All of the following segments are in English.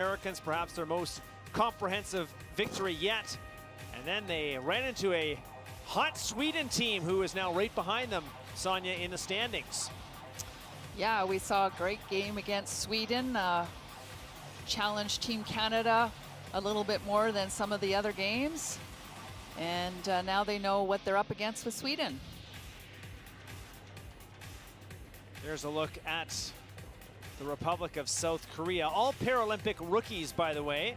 Americans, perhaps their most comprehensive victory yet. And then they ran into a hot Sweden team who is now right behind them, Sonia, in the standings. Yeah, we saw a great game against Sweden. Challenged Team Canada a little bit more than some of the other games. And now they know what they're up against with Sweden. There's a look at the Republic of South Korea. All Paralympic rookies, by the way.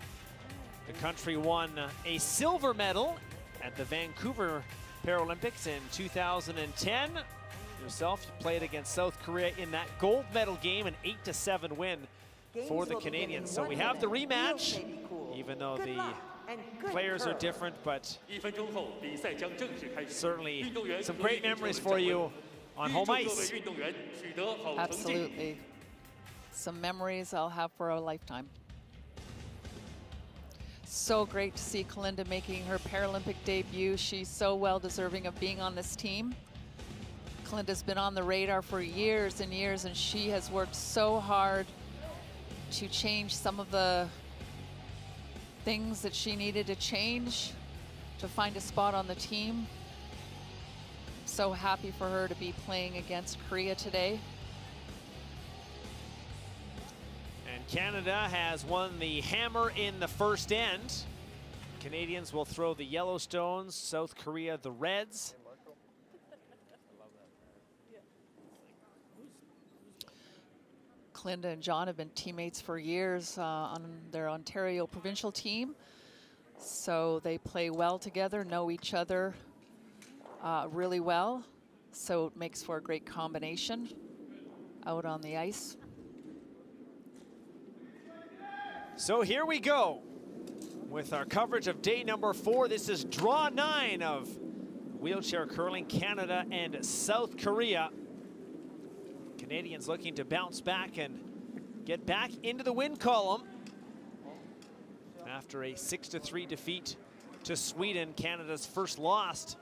The country won a silver medal at the Vancouver Paralympics in 2010. Yourself played against South Korea in that gold medal game, an 8-7 win for the Canadians. So we have the rematch, even though the players are different, but certainly some great memories for you on home ice. Absolutely. Some memories I'll have for a lifetime. So great to see Kalinda making her Paralympic debut. She's so well deserving of being on this team. Kalinda's been on the radar for years and years, and she has worked so hard to change some of the things that she needed to change to find a spot on the team. So happy for her to be playing against Korea today. And Canada has won the hammer in the first end. Canadians will throw the Yellowstones, South Korea the Reds. Kalinda and John have been teammates for years on their Ontario provincial team. So they play well together, know each other really well. So it makes for a great combination out on the ice. So here we go with our coverage of day number 4. This is draw 9 of wheelchair curling, Canada and South Korea. Canadians looking to bounce back and get back into the win column after a 6-3 defeat to Sweden, Canada's first loss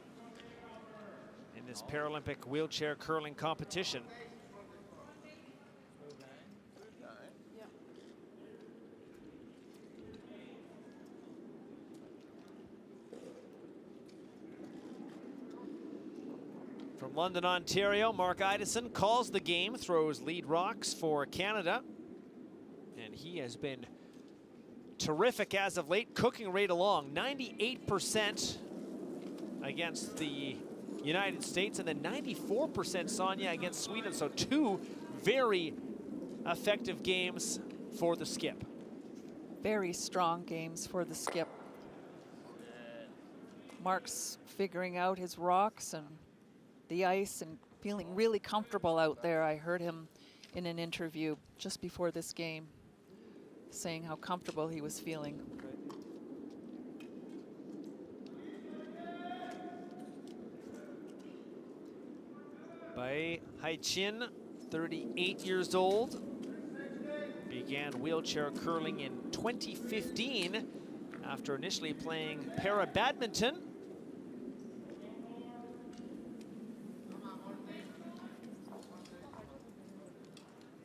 in this Paralympic wheelchair curling competition. From London, Ontario, Mark Idison calls the game, throws lead rocks for Canada. And he has been terrific as of late, cooking right along. 98% against the United States, and then 94%, Sonia, against Sweden. So 2 very effective games for the skip. Very strong games for the skip. Mark's figuring out his rocks and the ice and feeling really comfortable out there. I heard him in an interview just before this game saying how comfortable he was feeling. Bai Hai-Chin, 38 years old, began wheelchair curling in 2015 after initially playing para badminton.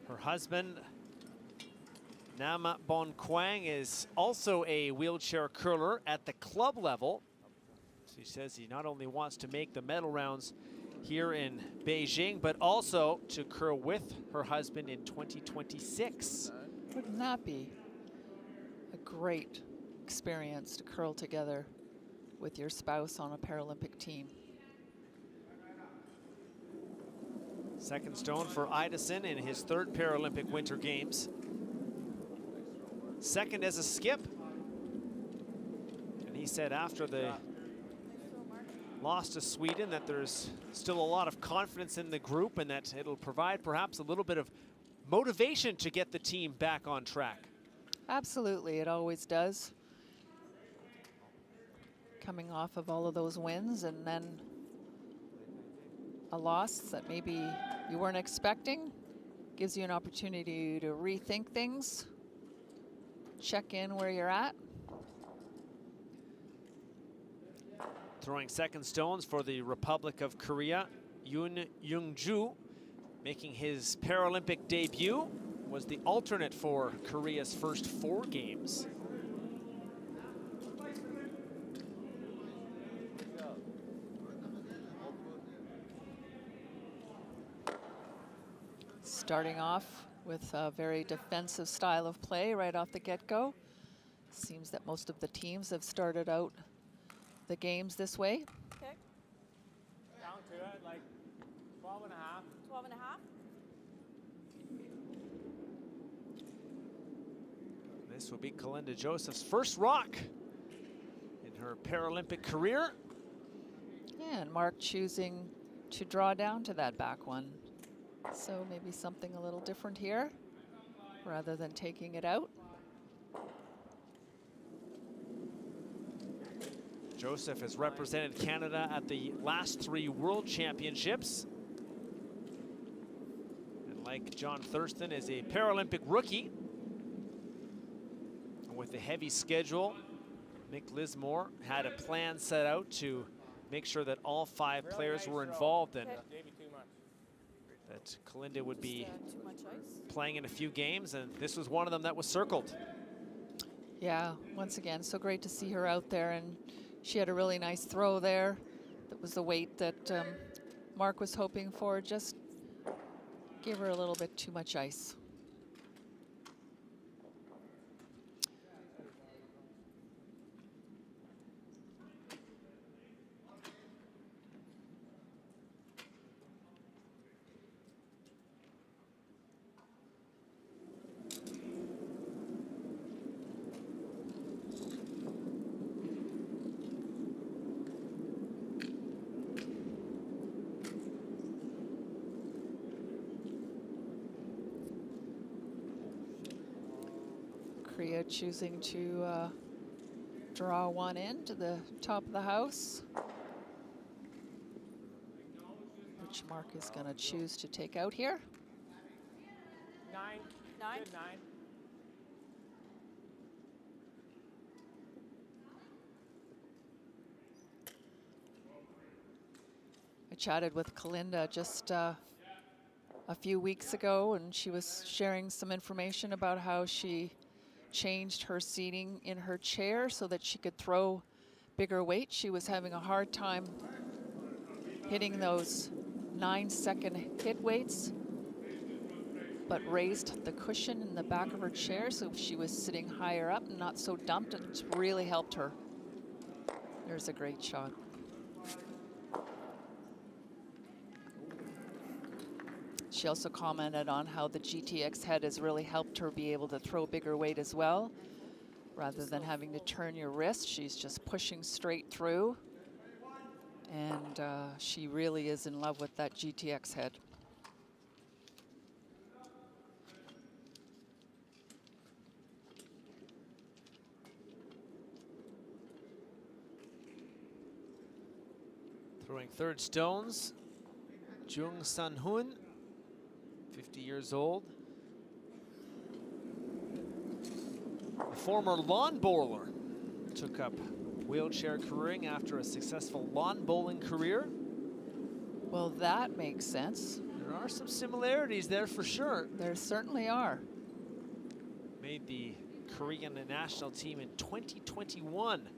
Her husband, Nam Bon Quang, is also a wheelchair curler at the club level. She says he not only wants to make the medal rounds here in Beijing, but also to curl with her husband in 2026. Wouldn't that be a great experience to curl together with your spouse on a Paralympic team? Second stone for Idison in his 3rd Paralympic Winter Games. Second as a skip. And he said after the loss to Sweden that there's still a lot of confidence in the group and that it'll provide perhaps a little bit of motivation to get the team back on track. Absolutely, it always does. Coming off of all of those wins and then a loss that maybe you weren't expecting gives you an opportunity to rethink things, check in where you're at. Throwing second stones for the Republic of Korea, Yoon Young-ju, making his Paralympic debut was the alternate for Korea's first 4 games. Starting off with a very defensive style of play right off the get-go. Seems that most of the teams have started out the games this way. Okay. Down to it, like 12 and a half. 12 and a half. This will be Kalinda Joseph's first rock in her Paralympic career. Yeah, and Mark choosing to draw down to that back one. So maybe something a little different here rather than taking it out. Joseph has represented Canada at the last 3 World Championships. And like John Thurston, is a Paralympic rookie. And with a heavy schedule, Mick Lismore had a plan set out to make sure that all 5 players were involved, and that Kalinda would be Too much ice. playing in a few games, and this was one of them that was circled. Yeah, once again, so great to see her out there, and she had a really nice throw there. That was the weight that Mark was hoping for. Just gave her a little bit too much ice. Korea choosing to draw one in to the top of the house, which Mark is going to choose to take out here. 9. 9. Good 9. I chatted with Kalinda just a few weeks ago, and she was sharing some information about how she changed her seating in her chair so that she could throw bigger weight. She was having a hard time hitting those 9-second hit weights, but raised the cushion in the back of her chair so she was sitting higher up and not so dumped, and it's really helped her. There's a great shot. She also commented on how the GTX head has really helped her be able to throw bigger weight as well. Rather than having to turn your wrist, she's just pushing straight through. And she really is in love with that GTX head. Throwing third stones, Jung Sun-hoon, 50 years old. A former lawn bowler, took up wheelchair careering after a successful lawn bowling career. Well, that makes sense. There are some similarities there for sure. There certainly are. Made the Korean national team in 2021.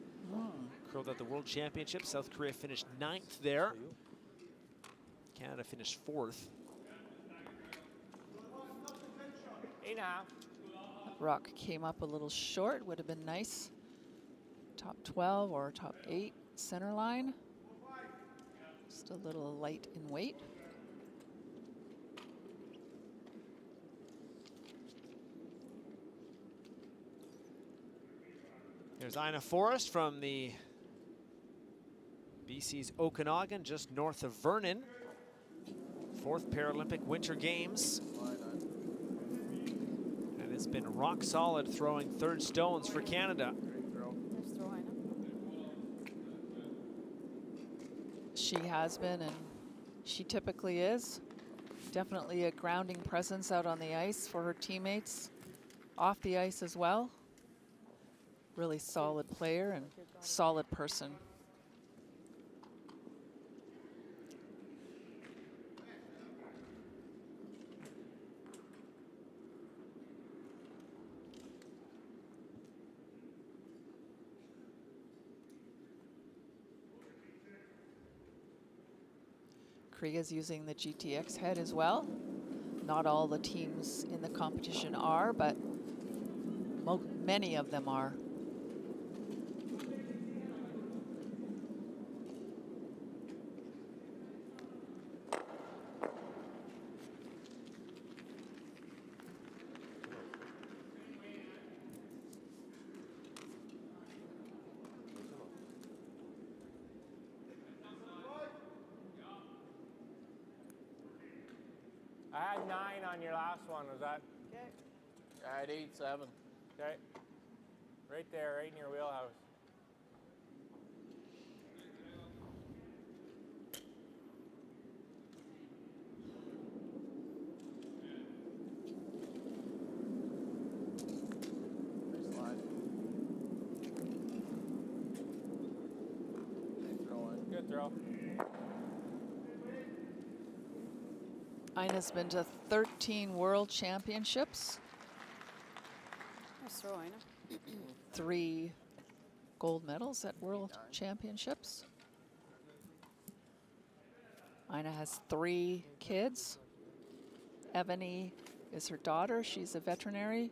Curled at the World Championship. South Korea finished 9th there. Canada finished 4th. 8.5. Rock came up a little short, would have been nice. Top 12 or top 8 center line. Just a little light in weight. There's Ina Forrest from the BC's Okanagan, just north of Vernon. 4th Paralympic Winter Games. And it's been rock solid throwing third stones for Canada. Nice throw, Ina. She has been, and she typically is. Definitely a grounding presence out on the ice for her teammates. Off the ice as well. Really solid player and solid person. Korea's using the GTX head as well. Not all the teams in the competition are, but many of them are. I had 9 on your last one. Was that? Okay. I had 8-7. Okay. Right there, right in your wheelhouse. Nice slide. Nice throw in. Good throw. Ina's been to 13 World Championships, Nice throw, Ina. 3 gold medals at World Championships. Ina has 3 kids. Ebony is her daughter. She's a veterinary.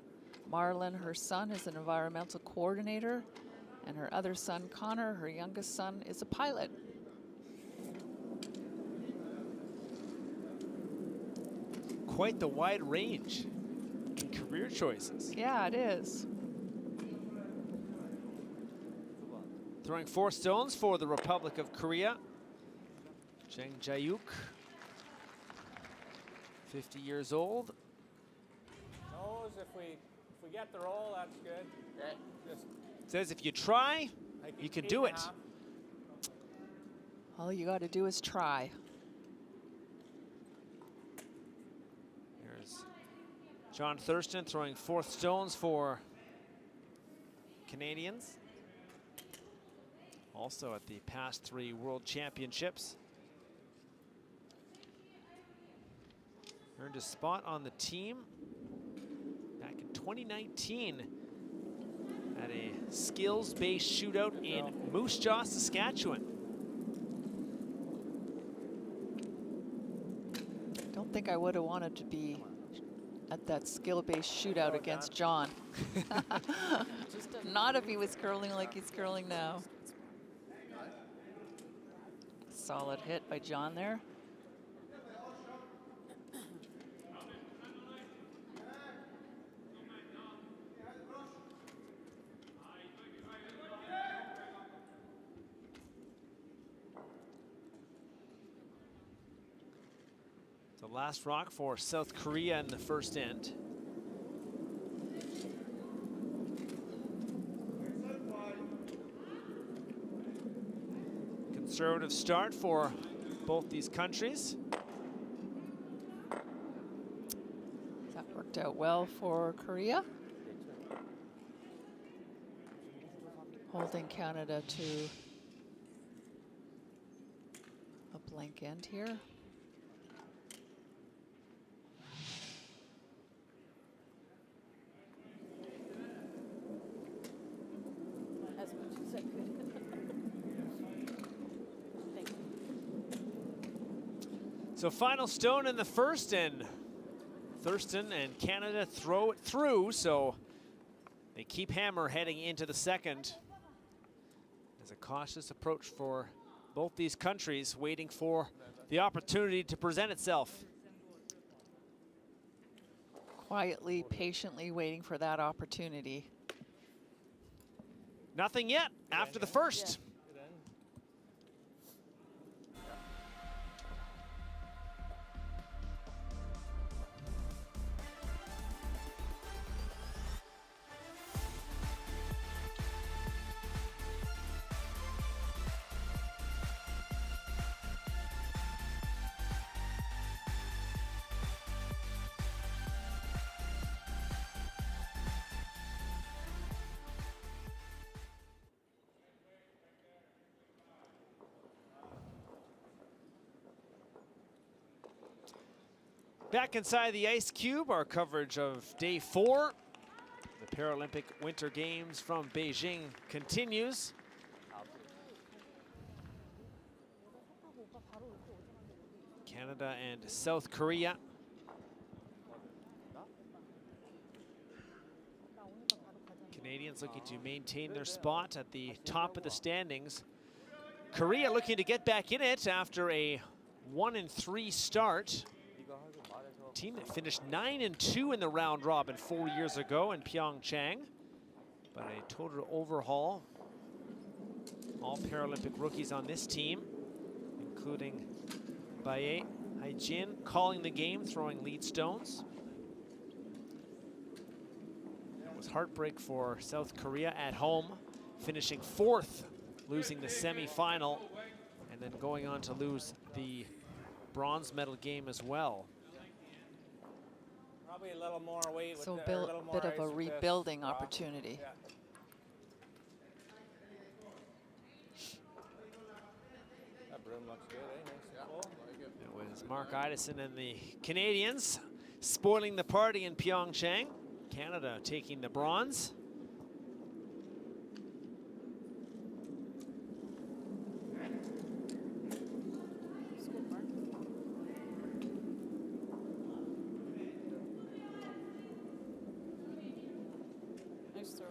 Marlon, her son, is an environmental coordinator. And her other son, Connor, her youngest son, is a pilot. Quite the wide range in career choices. Yeah, it is. Throwing 4 stones for the Republic of Korea. Jang Jae-yuk, 50 years old. Nose, if we get the roll, that's good. Okay. Just Says if you try, like you can 8 do and it. a half. All you got to do is try. Here's John Thurston throwing 4th stones for Canadians. Also at the past 3 World Championships. Earned a spot on the team back in 2019 at a skills-based shootout in Moose Jaw, Saskatchewan. Don't think I would have wanted to be at that skill-based shootout against John. Not if he was curling like he's curling now. Solid hit by John there. The last rock for South Korea in the first end. Conservative start for both these countries. That worked out well for Korea. Holding Canada to a blank end here. As much as I could. Thank you. So final stone in the first, and Thurston and Canada throw it through, so they keep hammer heading into the second. As a cautious approach for both these countries, waiting for the opportunity to present itself. Quietly, patiently waiting for that opportunity. Nothing yet after the first. Back inside the ice cube, our coverage of day 4. The Paralympic Winter Games from Beijing continues. Canada and South Korea. Canadians looking to maintain their spot at the top of the standings. Korea looking to get back in it after a 1-3 start. Team that finished 9-2 in the round robin 4 years ago in Pyeongchang. But a total overhaul. All Paralympic rookies on this team, including Bae Haijin calling the game, throwing lead stones. It was heartbreak for South Korea at home, finishing 4th, losing the semi-final, and then going on to lose the bronze medal game as well. Probably a little more weight. So with the, a little more bit of ice a with this rebuilding rock. opportunity. Yeah. That broom looks good, eh? Nice and full. Like it. It was Mark Idison and the Canadians spoiling the party in Pyeongchang. Canada taking the bronze. It's good, Mark. Nice throw.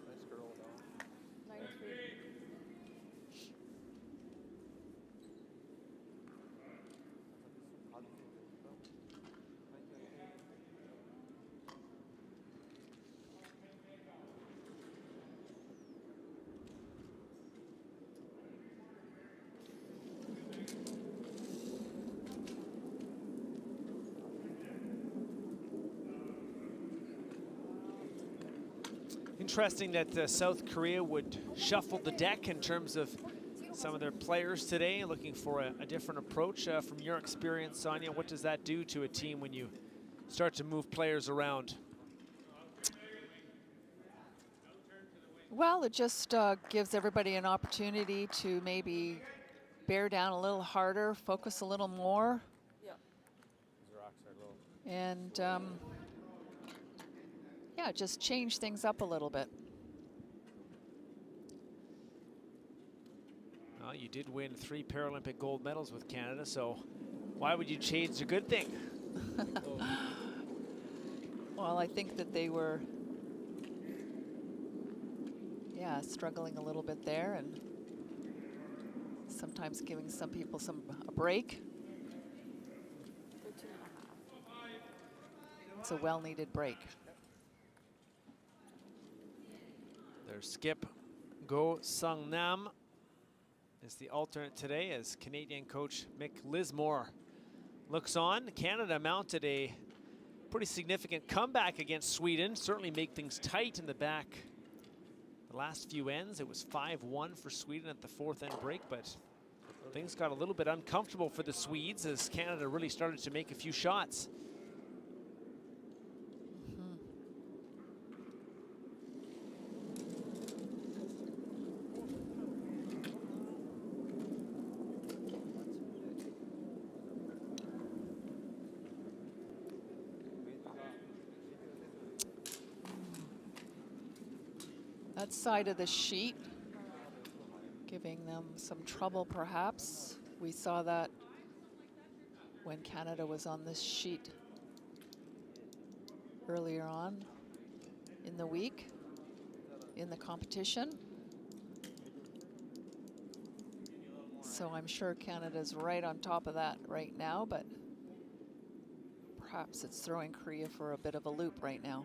Nice girl though. 9-3. Interesting that South Korea would shuffle the deck in terms of some of their players today, looking for a different approach. From your experience, Sonia, what does that do to a team when you start to move players around? Well, it just gives everybody an opportunity to maybe bear down a little harder, focus a little more, These rocks are low. and yeah, just change things up a little bit. Well, you did win 3 Paralympic gold medals with Canada, so why would you change a good thing? Well, I think that they were, yeah, struggling a little bit there, and sometimes giving some people a break. 13.5. It's a well-needed break. Their skip, Go Sung Nam, is the alternate today as Canadian coach Mick Lismore looks on. Canada mounted a pretty significant comeback against Sweden, certainly make things tight in the back. The last few ends, it was 5-1 for Sweden at the 4th end break, but things got a little bit uncomfortable for the Swedes as Canada really started to make a few shots. That side of the sheet, giving them some trouble perhaps. We saw that when Canada was on this sheet earlier on in the week in the competition. So I'm sure Canada's right on top of that right now, but perhaps it's throwing Korea for a bit of a loop right now.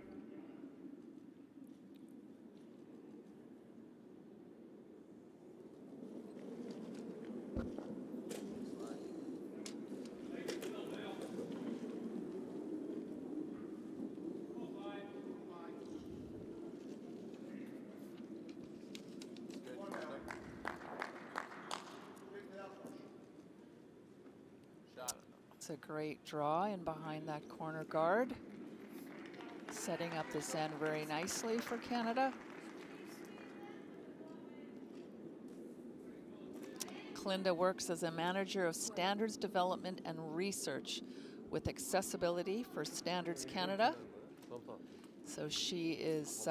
A great draw in behind that corner guard, setting up this end very nicely for Canada. Clinda works as a manager of standards development and research with accessibility for Standards Canada. So she is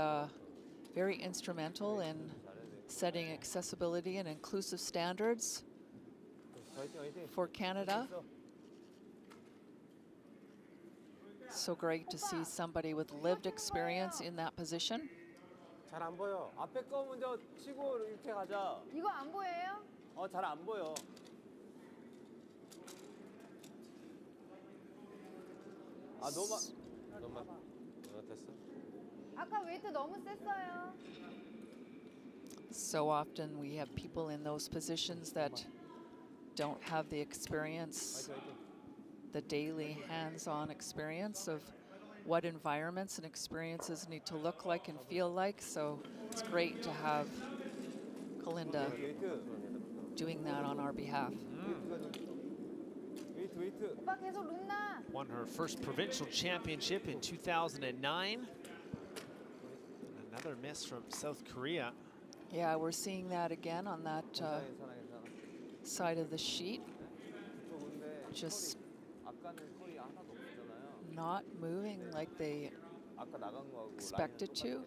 very instrumental in setting accessibility and inclusive standards 화이팅, 화이팅. for Canada. 됐어. So great to see somebody with lived experience in that position. 잘 안 보여. 앞에 거 먼저 치고 이렇게 가자. 이거 안 보여요? 잘 안 보여. 너무 됐어. 아까 웨이트 너무 셌어요. So often we have people in those positions that don't have the experience, 화이팅, 화이팅. the daily hands-on experience of what environments and experiences need to look like and feel like. So it's great to have Kalinda 웨이트. doing that on our behalf. 웨이트. 오빠 계속 룬나. Won her first provincial championship in 2009. And another miss from South Korea. Yeah, we're seeing that again on that 괜찮아. side of the sheet. 근데 Just 아까는 콜이 하나도 없었잖아요. not moving like they 아까 나간 거하고 expected to.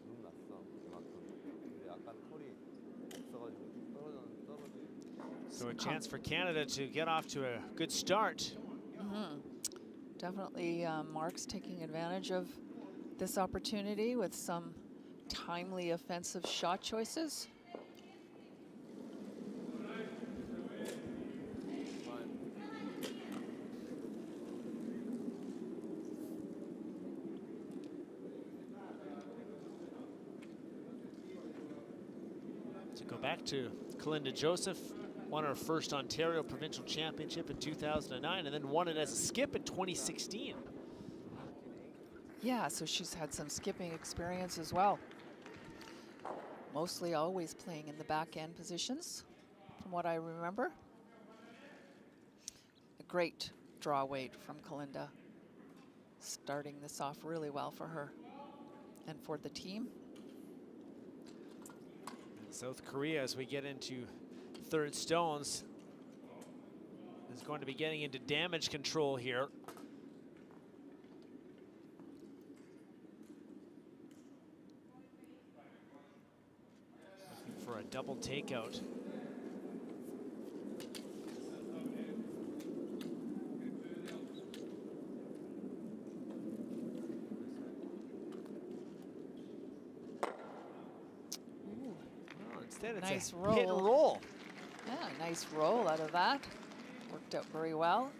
눈 났어. 그만큼. 근데 아까는 콜이 없어가지고 떨어지. So a chance for Canada to get off to a good start. Definitely Mark's taking advantage of this opportunity with some timely offensive shot choices. To go back to Kalinda Joseph, won her first Ontario Provincial Championship in 2009 and then won it as a skip in 2016. Yeah, so she's had some skipping experience as well. Mostly always playing in the back end positions, from what I remember. A great draw weight from Kalinda, starting this off really well for her and for the team. South Korea, as we get into third stones, is going to be getting into damage control here. Looking for a double takeout. Well, instead it's Nice a hit and roll. roll. Yeah, nice roll out of that. Worked out very well.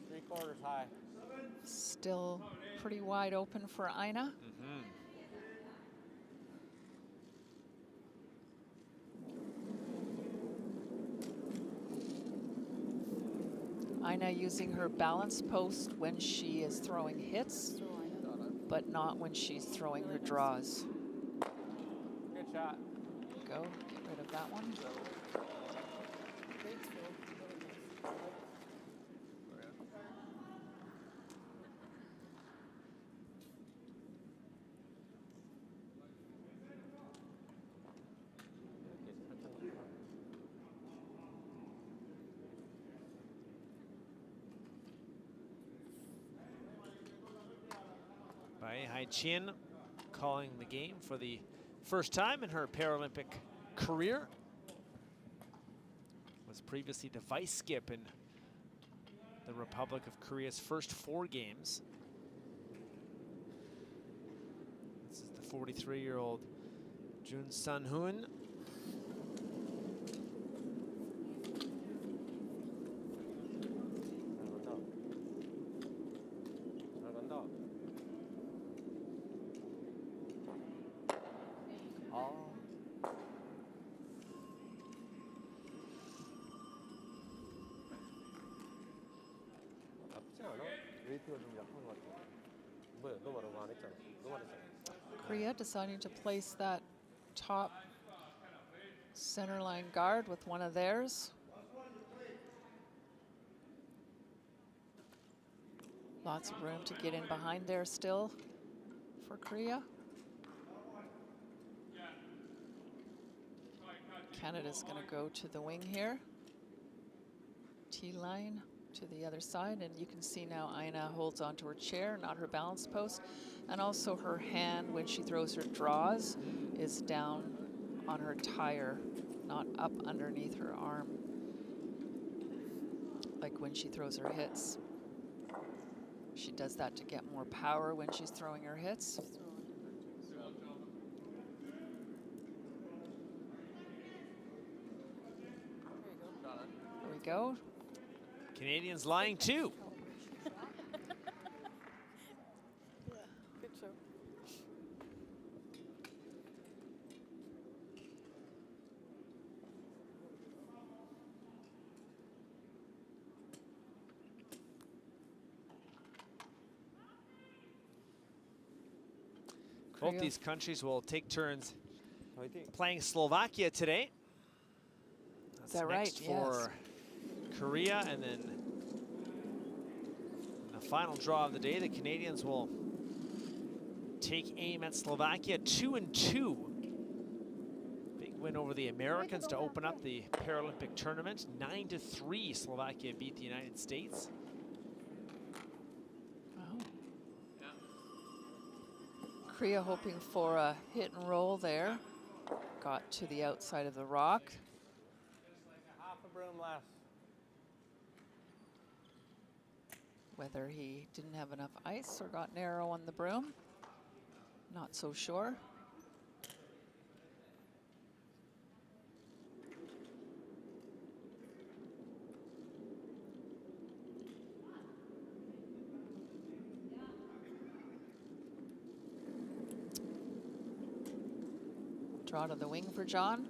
Three-quarters high. Still pretty wide open for Ina. Ina using her balance post when she is throwing hits, but not when she's throwing her draws. Good shot. Go, get rid of that one. Bai Hai-Chin calling the game for the first time in her Paralympic career. Was previously the vice skip in the Republic of Korea's first 4 games. This is the 43-year-old Jun Sun-hoon. 잘 간다. 나쁘지 않아. 웨이트가 좀 약한 것 같아. 뭐야, 너 말하고 안 했잖아. 너 말했잖아. Korea deciding to place that top center line guard with one of theirs. Lots of room to get in behind there still for Korea. Canada's going to go to the wing here. T-line to the other side, and you can see now Aina holds onto her chair, not her balance post, and also her hand when she throws her draws is down on her tire, not up underneath her arm, like when she throws her hits. She does that to get more power when she's throwing her hits. There we go. Canadians lying too. Good show. Both Korea. these countries will take turns 화이팅. playing Slovakia today. That's that next right? for Korea, and then in the final draw of the day, the Canadians will take aim at Slovakia. 2-2. Big win over the Americans to open up the Paralympic tournament. 9-3, Slovakia beat the United States. Wow. Korea hoping for a hit and roll there. Got to the outside of the rock. Half a broom less. Whether he didn't have enough ice or got narrow on the broom, not so sure. Draw to the wing for John.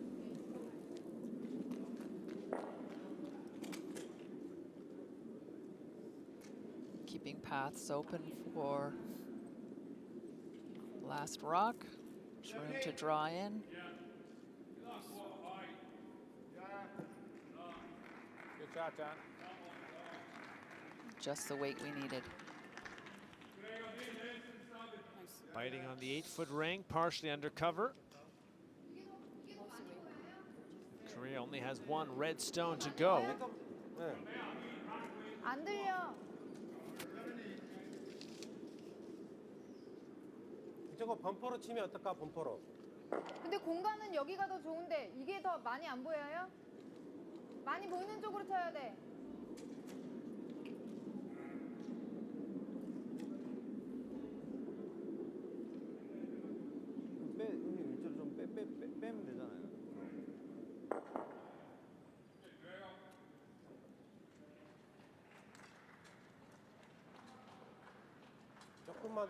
Keeping paths open for last rock. There's room to draw in. Good shot, John. Just the weight we needed. Biting on the 8-foot ring, partially undercover. Korea only has one red stone to go. 네. 안 들려. 저거 범퍼로 치면 어떨까? 범퍼로. 근데 공간은 여기가 더 좋은데 이게 더 많이 안 보여요? 많이 보이는 쪽으로 쳐야 돼. 형님 일자로 좀 빼면 되잖아요. 조금만.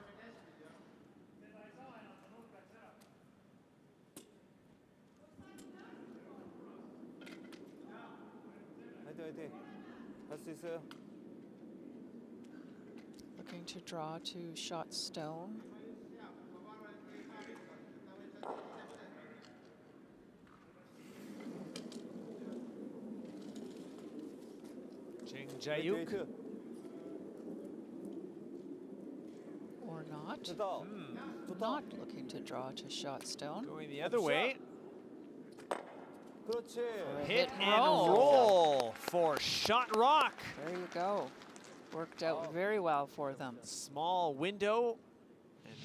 화이팅. 할 수 있어요. Looking to draw to shot stone. Jing Jae-yuk. 화이팅. Or not. 좋다. Not looking to draw to shot stone. Going the other way. 그렇지. Hit and and roll. roll for Shot Rock. There you go. Worked out very well for them. Small window. And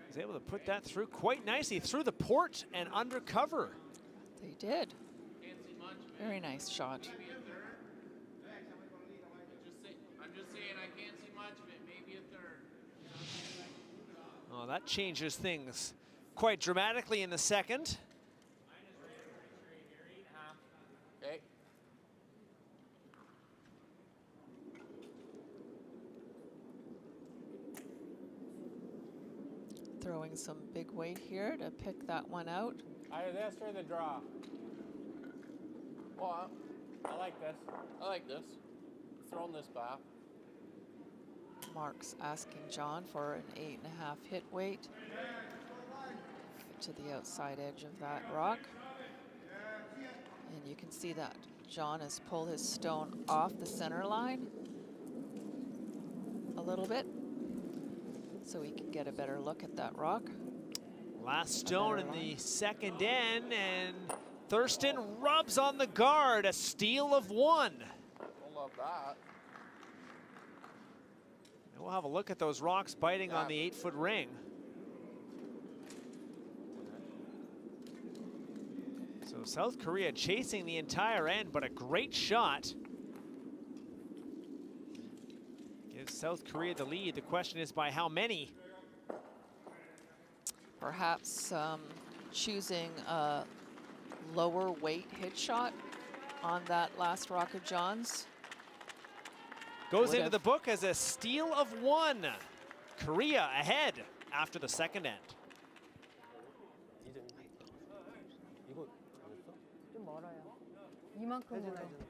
was able to put that through quite nicely through the port and undercover. They did. Very nice shot. I'm just saying I can't see much of it, maybe a third. Oh, that changes things quite dramatically in the second. Okay. Throwing some big weight here to pick that one out. Either this or the draw. Well, I like this. I like this. Throwing this back. Mark's asking John for an 8.5 hit weight to the outside edge of that rock. And you can see that John has pulled his stone off the center line a little bit so he can get a better look at that rock. Last stone in the second end, and Thurston rubs on the guard, a steal of 1. Don't love that. And we'll have a look at those rocks biting on the 8-foot ring. So South Korea chasing the entire end, but a great shot. Gives South Korea the lead. The question is by how many? Perhaps choosing a lower weight hit shot on that last rock of John's. Goes into the book as a steal of 1. Korea ahead after the second end. 이거 안 했어? 좀 멀어요. 이만큼 멀어.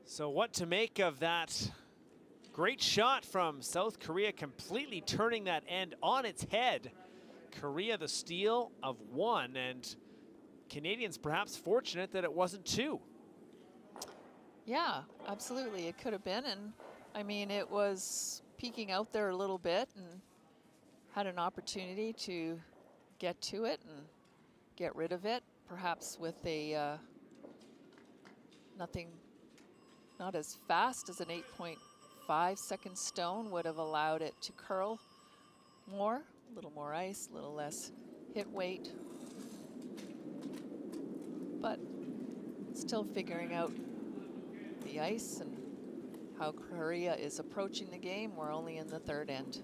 So what to make of that great shot from South Korea, completely turning that end on its head. Korea the steal of 1, and Canadians perhaps fortunate that it wasn't 2. Yeah, absolutely. It could have been. And I mean, it was peeking out there a little bit and had an opportunity to get to it and get rid of it, perhaps with a not as fast as an 8.5 second stone would have allowed it to curl more, a little more ice, a little less hit weight. But still figuring out the ice and how Korea is approaching the game. We're only in the third end.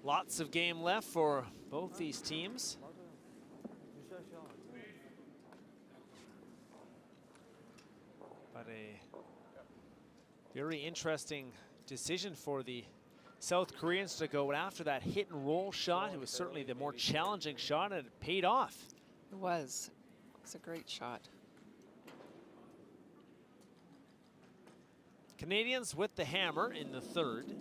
Lots of game left for both these teams. But a very interesting decision for the South Koreans to go after that hit and roll shot. It was certainly the more challenging shot, and it paid off. It was. It's a great shot. Canadians with the hammer in the third.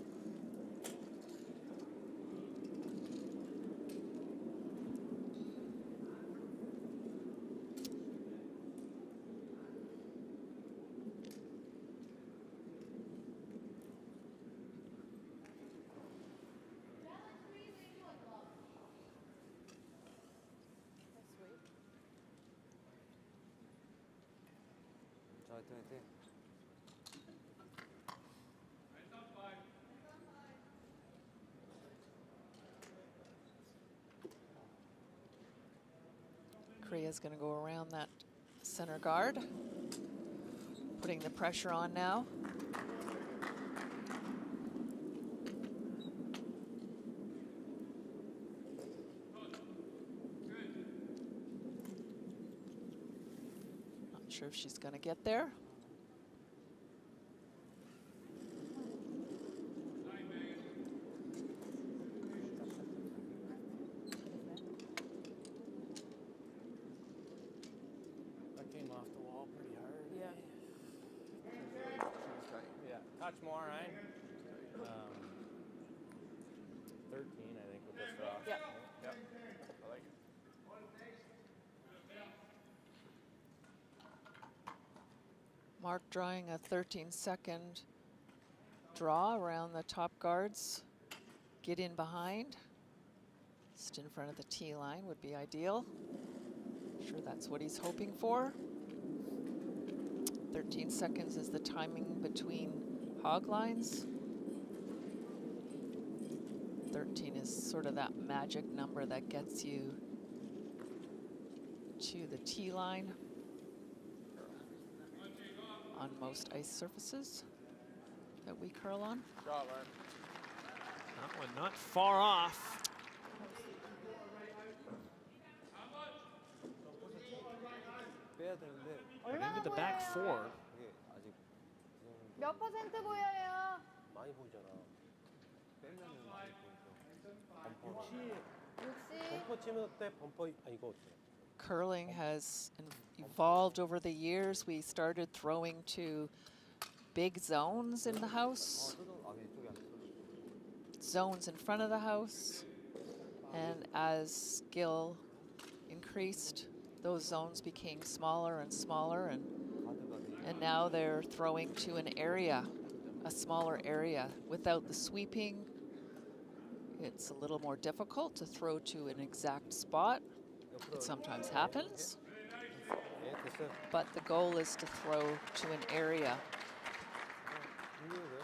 Korea's going to go around that center guard, putting the pressure on now. Not sure if she's going to get there. Touch more, right? 13, I think, with this rock. Yeah. Yep. I like it. Mark drawing a 13-second draw around the top guards. Get in behind. Just in front of the tee line would be ideal. Sure that's what he's hoping for. 13 seconds is the timing between hog lines. 13 is sort of that magic number that gets you to the tee line on most ice surfaces that we curl on. Shot, Mark. That one not far off. 빼야 되는데 얼마나 Into the back 보여요? four. 이게 아직 몇 퍼센트 보여요? 많이 보이잖아. 치면은 많이 보이죠. 범퍼. 60. 범퍼 치면 때 범퍼 이거 어때? Curling has evolved over the years. We started throwing to big zones in the house, 이쪽에 안 써. zones in front of the house. And as skill increased, those zones became smaller and smaller, and now they're throwing to an area, a smaller area. Without the sweeping, it's a little more difficult to throw to an exact spot. It sometimes happens, 예, 됐어요. but the goal is to throw to an area 힘들어요?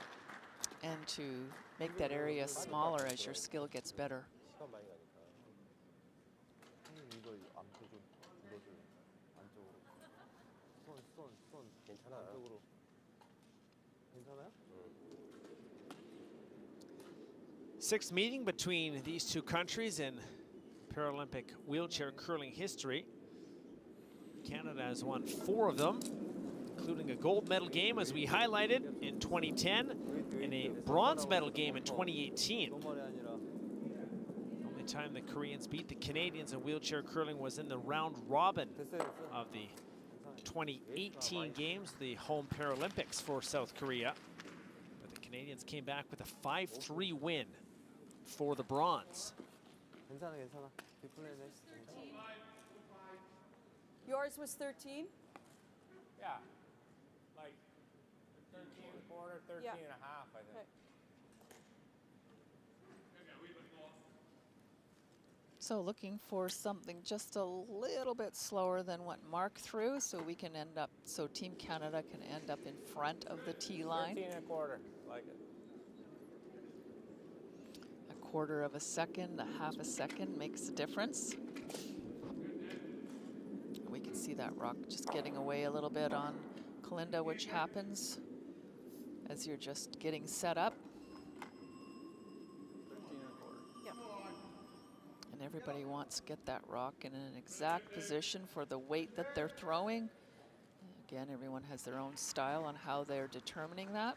and to make that area smaller as your skill gets better. 시간 많이 가니까. 이거 암표 좀 눌러줘요. 안쪽으로. 손. 괜찮아. 안쪽으로. 괜찮아요? Sixth meeting between these two countries in Paralympic wheelchair curling history. Canada has won 4 of them, including a gold medal game, as we highlighted, in 2010, and a bronze medal game in 2018. 말이 아니라. The only time the Koreans beat the Canadians in wheelchair curling was in the round robin 됐어요. of the 2018 games, the home Paralympics for South Korea. But the Canadians came back with a 5-3 win for the bronze. 괜찮아. 빅플레이네. Yours was 13? Yeah. Like 13 and a quarter, 13 Yeah. and a half, I think. Okay. So looking for something just a little bit slower than what Mark threw, so we can end up, so Team Canada can end up in front of the tee line. 13 and a quarter. Like it. A quarter of a second, a half a second makes a difference. We can see that rock just getting away a little bit on Kalinda, which happens as you're just getting set up. 13 and a quarter. Yeah. And everybody wants to get that rock in an exact position for the weight that they're throwing. Again, everyone has their own style on how they're determining that.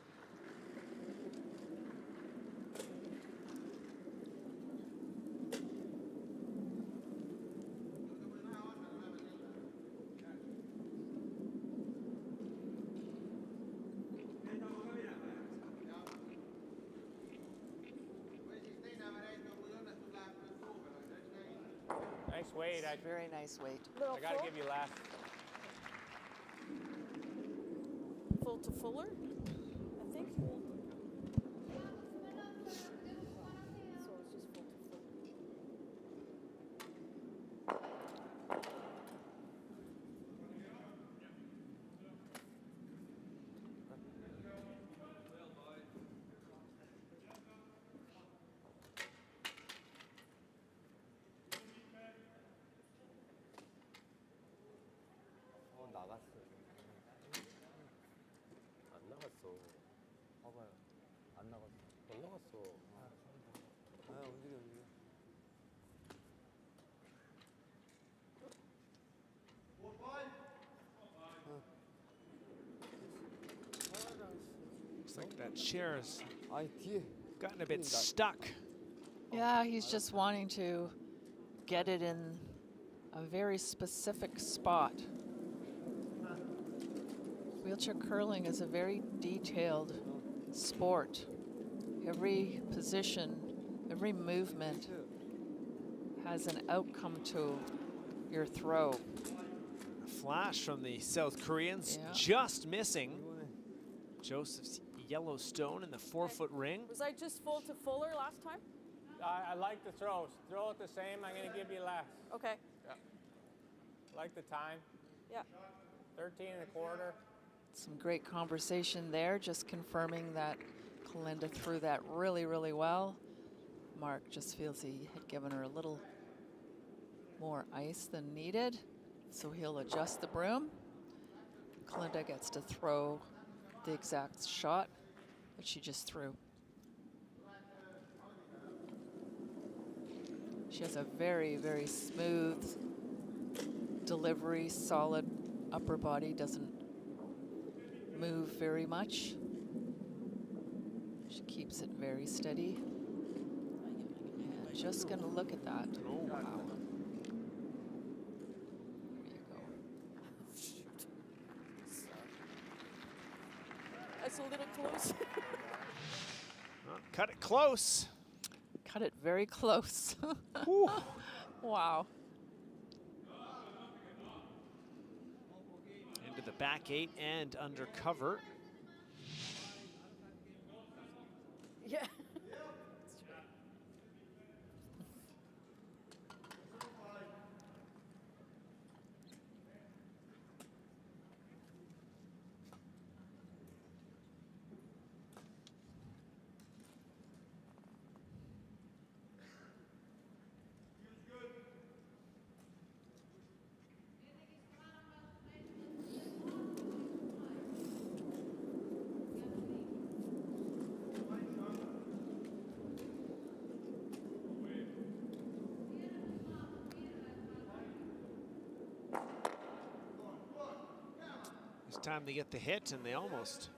Nice weight. Very nice weight. Little I got to full, give you last. full to fuller, I think. So it's just full to full. 나갔어. 안 나갔어. 봐봐요. 안 나갔어. 안 나갔어. 움직여. Looks like that chair's 아이 뒤에. gotten a bit stuck. Yeah, he's just wanting to get it in a very specific spot. Wheelchair curling is a very detailed sport. Every position, every movement has an outcome to your throw. A flash from the South Koreans, Yeah. just missing Joseph's Yellowstone in the 4-foot ring. Was I just full to fuller last time? I like the throws. Throw it the same. I'm going to give you last. Okay. Like the time. Yeah. 13 and a quarter. Some great conversation there, just confirming that Kalinda threw that really, really well. Mark just feels he had given her a little more ice than needed, so he'll adjust the broom. Kalinda gets to throw the exact shot that she just threw. She has a very, very smooth delivery, solid upper body, doesn't move very much. She keeps it very steady. Just gonna look at that. Oh, wow. There you go. Shoot. That's a little close. Well, cut it close. Cut it very close. Whew. Wow. Into the back 8 and under cover. Yeah. It's time to get the hit, and they almost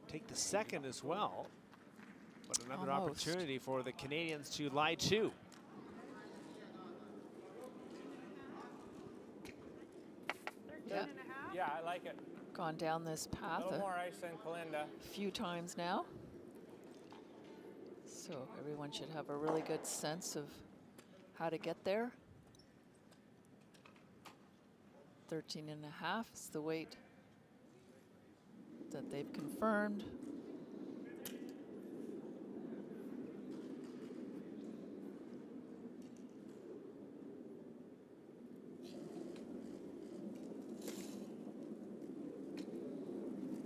take the second as well. But another Almost. opportunity for the Canadians to lie two. Yeah, Yeah, I like it. gone down this A path little a more ice than Kalinda. few times now. So everyone should have a really good sense of how to get there. 13.5 is the weight that they've confirmed.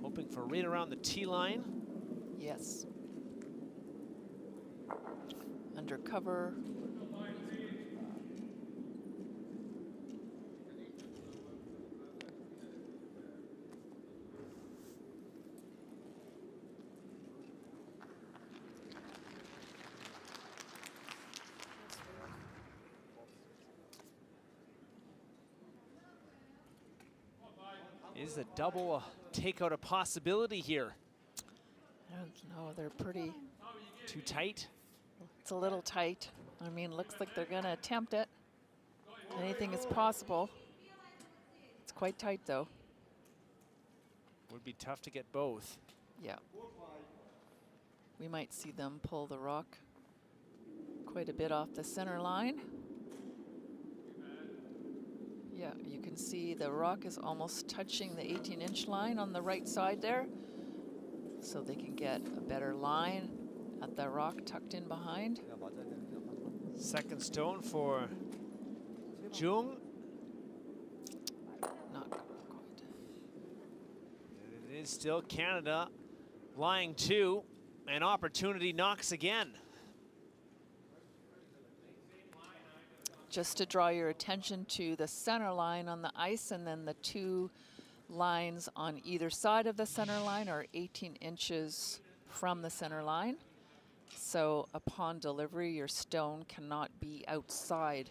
Hoping for right around the tee line. Yes. Undercover. Is a double takeout a possibility here? I don't know, they're pretty, Too tight? it's a little tight. I mean, looks like they're gonna attempt it. Anything is possible. It's quite tight though. Would be tough to get both. Yeah. We might see them pull the rock quite a bit off the center line. Yeah, you can see the rock is almost touching the 18-inch line on the right side there. So they can get a better line at the rock tucked in behind. 내가 맞아야 되는데. Second stone for Jung. Not quite. And it is still Canada lying two. An opportunity knocks again. Just to draw your attention to the center line on the ice, and then the two lines on either side of the center line are 18 inches from the center line. So upon delivery, your stone cannot be outside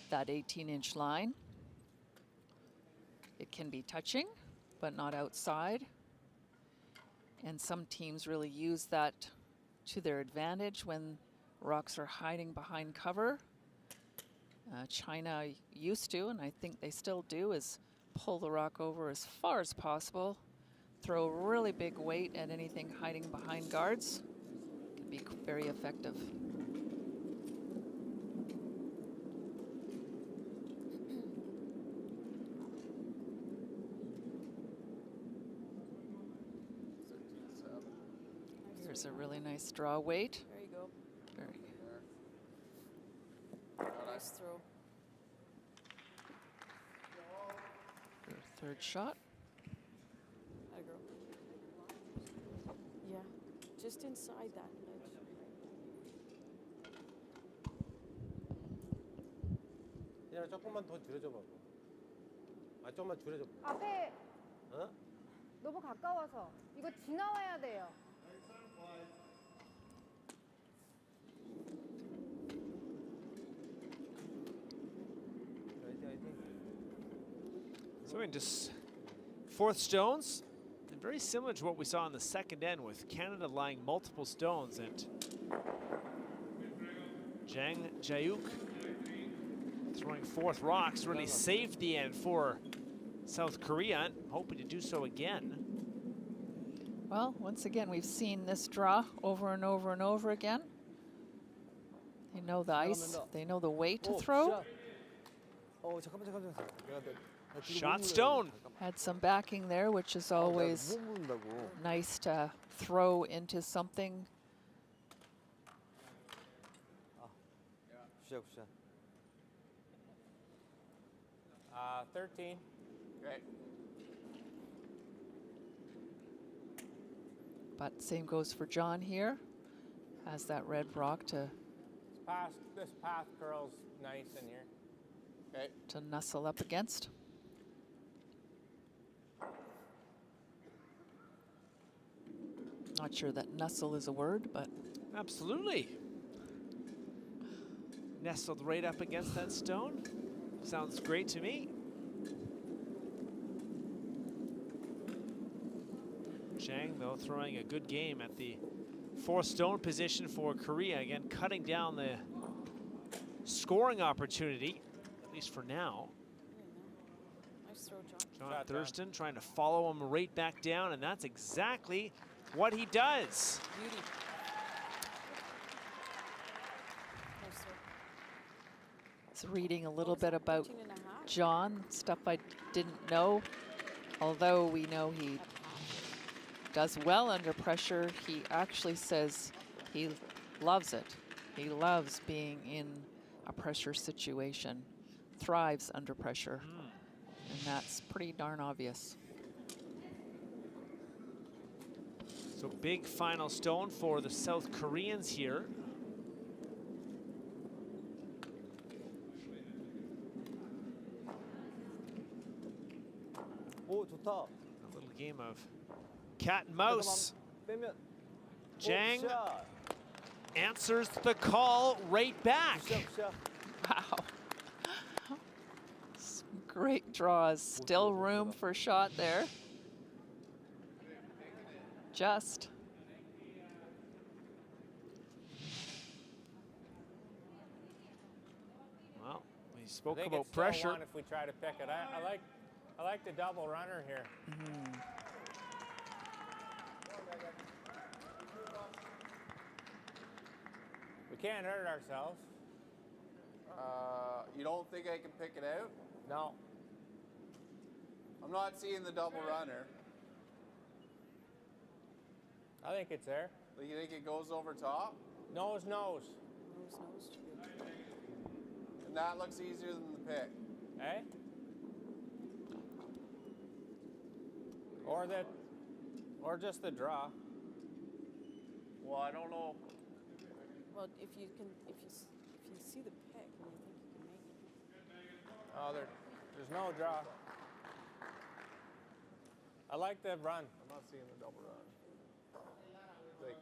that 18-inch line. It can be touching, but not outside. And some teams really use that to their advantage when rocks are hiding behind cover. China used to, and I think they still do, is pull the rock over as far as possible, throw really big weight at anything hiding behind guards. Can be very effective. Here's a really nice draw weight. There you go. Very Nice throw. good. Third shot. There you go. Yeah, just inside that ledge. 그냥 조금만 더 줄여줘 봐봐. 아 조금만 줄여줘. 앞에 어? 너무 가까워서 이거 지나와야 돼요. 화이팅 화이팅. So in just fourth stones, and very similar to what we saw in the second end with Canada lying multiple stones, and Jang Jaeuk throwing fourth rocks really saved the end for South Korea, and hoping to do so again. Well, once again, we've seen this draw over and over and over again. They know the ice, they know the way to throw. 잠깐만. 내가 뒤로 Shot 못 stone. 물러요. Had some backing there, which is 내가 always 못 물는다고. nice to throw into something. 굿샷. 13. Okay. But same goes for John here. Has that red rock This path curl's nice in here. Okay. to nestle up against. Not sure that nestle is a word, but Absolutely. Nestled right up against that stone. Sounds great to me. Jang, though, throwing a good game at the fourth stone position for Korea. Again, cutting down the scoring opportunity, at least for now. Nice throw, John. John Shot down. Thurston trying to follow him right back down, and that's exactly what he does. Beauty. Nice throw. it's reading a little bit about 13 and a half. John, stuff I didn't know. Although we know he does well under pressure, he actually says he loves it. He loves being in a pressure situation, thrives under pressure. And that's pretty darn obvious. So big final stone for the South Koreans here. 오 좋다. A little game of cat and mouse. 빼면. Jang 굿샷. answers the call right back. 굿샷. Wow. Some great draws. Still room for a shot there. Just. Well, we I spoke think about it's still pressure. one if we try to pick it. I like the double runner here. We can't hurt ourselves. You don't think I can pick it out? No. I'm not seeing the double runner. I think it's there. You think it goes over top? Nose. Nose to good. And that looks easier than the pick. Eh? Or just the draw. Well, I don't know. Well, if you see the pick and you think you can make it. Oh, there's no draw. I like the run. I'm not seeing the double run. Like,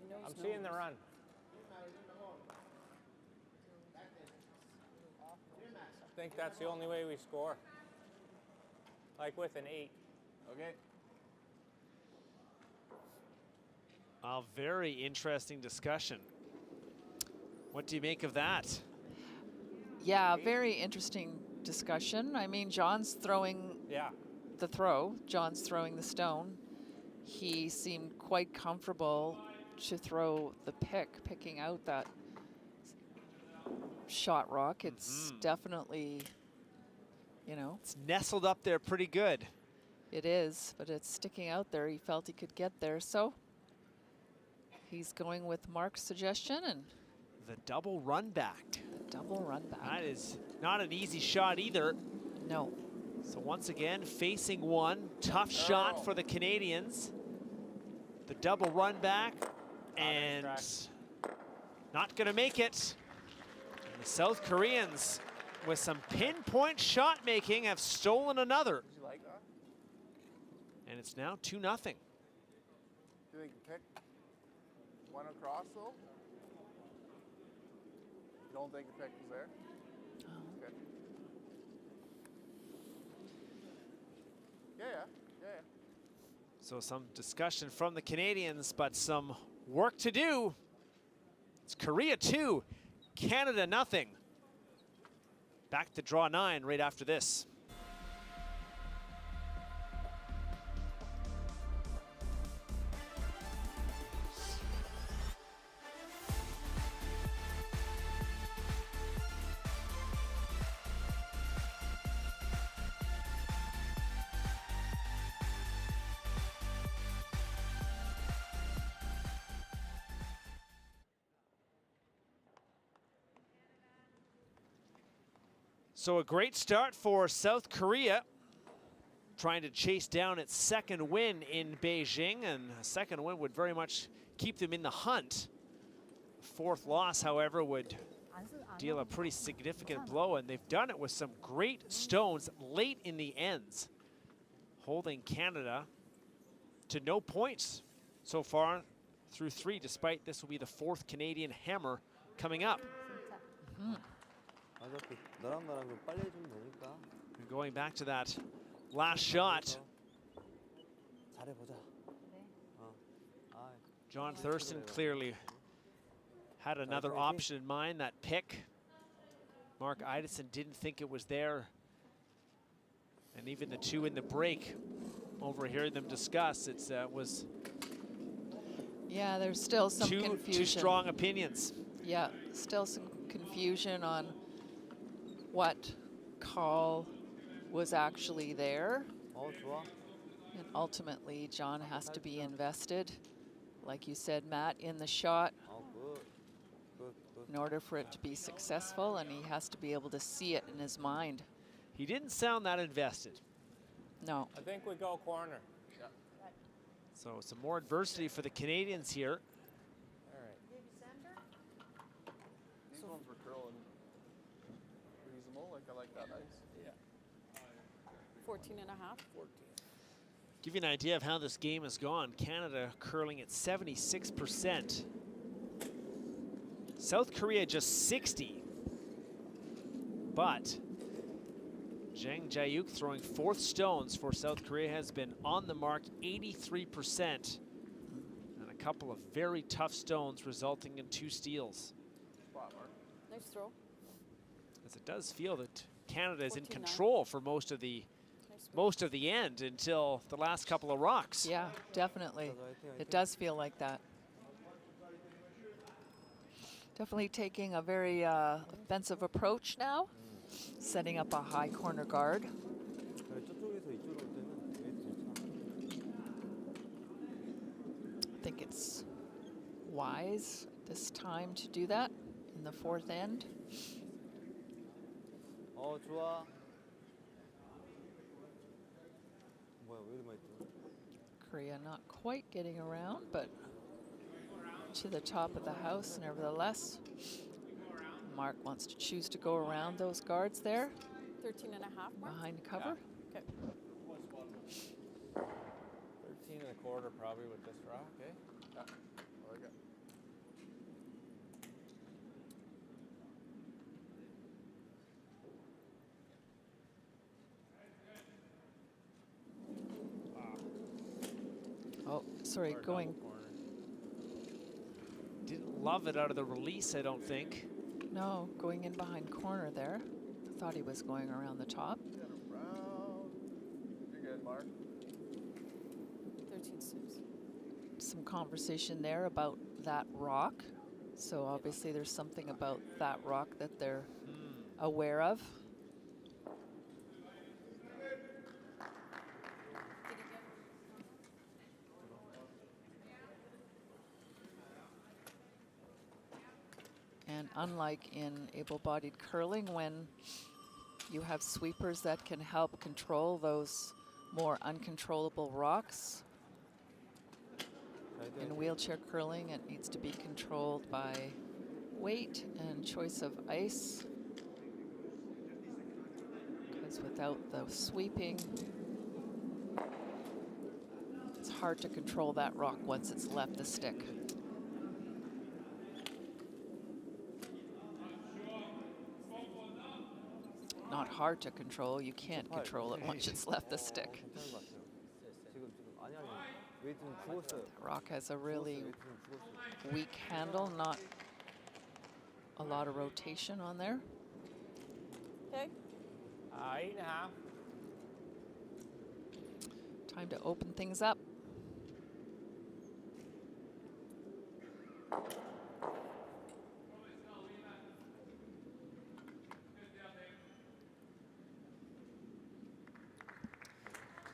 You know I'm he's seeing the nose. run. I think that's the only way we score. Like with an 8. okay. A very interesting discussion. What do you make of that? Yeah, very interesting discussion. I mean, John's throwing Yeah. the throw. John's throwing the stone. He seemed quite comfortable to throw the picking out that shot rock. It's definitely, you know, It's nestled up there pretty good. it is, but it's sticking out there. He felt he could get there, so he's going with Mark's suggestion and The double run back. the double run back. That is not an easy shot either. No. So once again, facing one. Tough shot for the Canadians. The double run back. And not going to make it. And the South Koreans, with some pinpoint shot making, have stolen another. Did you like that? And it's now 2-0. Do you think the pick went across though? You don't think the pick was there? Okay. Yeah. So some discussion from the Canadians, but some work to do It's Korea 2, Canada nothing. Back to draw 9 right after this. So a great start for South Korea, trying to chase down its second win in Beijing, and a second win would very much keep them in the hunt. A fourth loss, however, would deal a pretty significant blow, and they've done it with some great stones late in the ends, holding Canada to no points so far through 3, despite this will be the 4th Canadian hammer coming up. 어차피 너랑 나랑 좀 빨리 해주면 되니까. And going back to that last shot, 잘해보자. John Thurston clearly had another option in mind, that pick. Mark Idison didn't think it was there. And even the two in the break, overhearing them discuss, it was Yeah, there's still some confusion. two strong opinions. Yeah, still some confusion on what call was actually there. 좋아. And ultimately, John has to be invested, like you said, Matt, in the shot good. in order for it to be successful, and he has to be able to see it in his mind. He didn't sound that invested. No. I think we go corner. So some more adversity for the Canadians here. All right. These ones were curling reasonable. Like, I like that ice. Yeah. 14 and a half. 14. Give you an idea of how this game has gone. Canada curling at 76%. South Korea just 60. But Jang Jae-yuk throwing 4th stones for South Korea has been on the mark 83%. And a couple of very tough stones resulting in 2 steals. Spot mark. Nice throw. As it does feel that Canada is in 14-9. control for most of the end until the last couple of rocks. Yeah, definitely. It does feel like that. Definitely taking a very offensive approach now, setting up a high corner guard. 저쪽에서 이쪽으로 올 때는 웨이트 괜찮아. I think it's wise this time to do that in the 4th end. 좋아. 뭐야, 왜 이리 많이 뜨어? Korea not quite getting around, but to the top of the house nevertheless. Mark wants to choose to go around those guards there 13 and a half. Mark? behind cover. Okay. 13 and a quarter probably with this rock, eh? Yeah. I like it. Oh, sorry, Or going. double corner. Didn't love it out of the release, I don't think. No, going in behind corner there. Thought he was going around the top. Get around. You're good, Mark. 13-6. Some conversation there about that rock. So obviously there's something about that rock that they're aware of. And unlike in able-bodied curling, when you have sweepers that can help control those more uncontrollable rocks, in wheelchair curling, it needs to be controlled by weight and choice of ice. Because without the sweeping, it's hard to control that rock once it's left the stick. Not hard to control, you can't control it once it's left the stick. 괜찮은 것 같아요. 지금 아니 웨이트 좀 죽었어요. The rock has a really 웨이트 좀 죽었어요. weak handle, not a lot of rotation on there. Okay. 8.5. Time to open things up.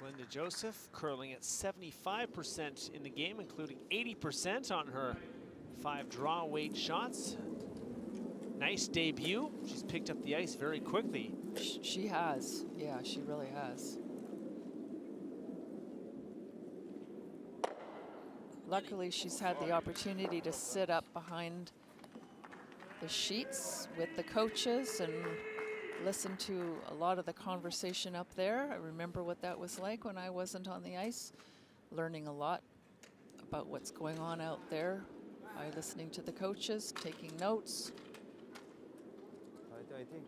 Linda Joseph curling at 75% in the game, including 80% on her 5 draw weight shots. Nice debut. She's picked up the ice very quickly. She has. Yeah, she really has. Luckily, she's had the opportunity to sit up behind the sheets with the coaches and listen to a lot of the conversation up there. I remember what that was like when I wasn't on the ice, learning a lot about what's going on out there by listening to the coaches, taking notes. 화이팅 화이팅.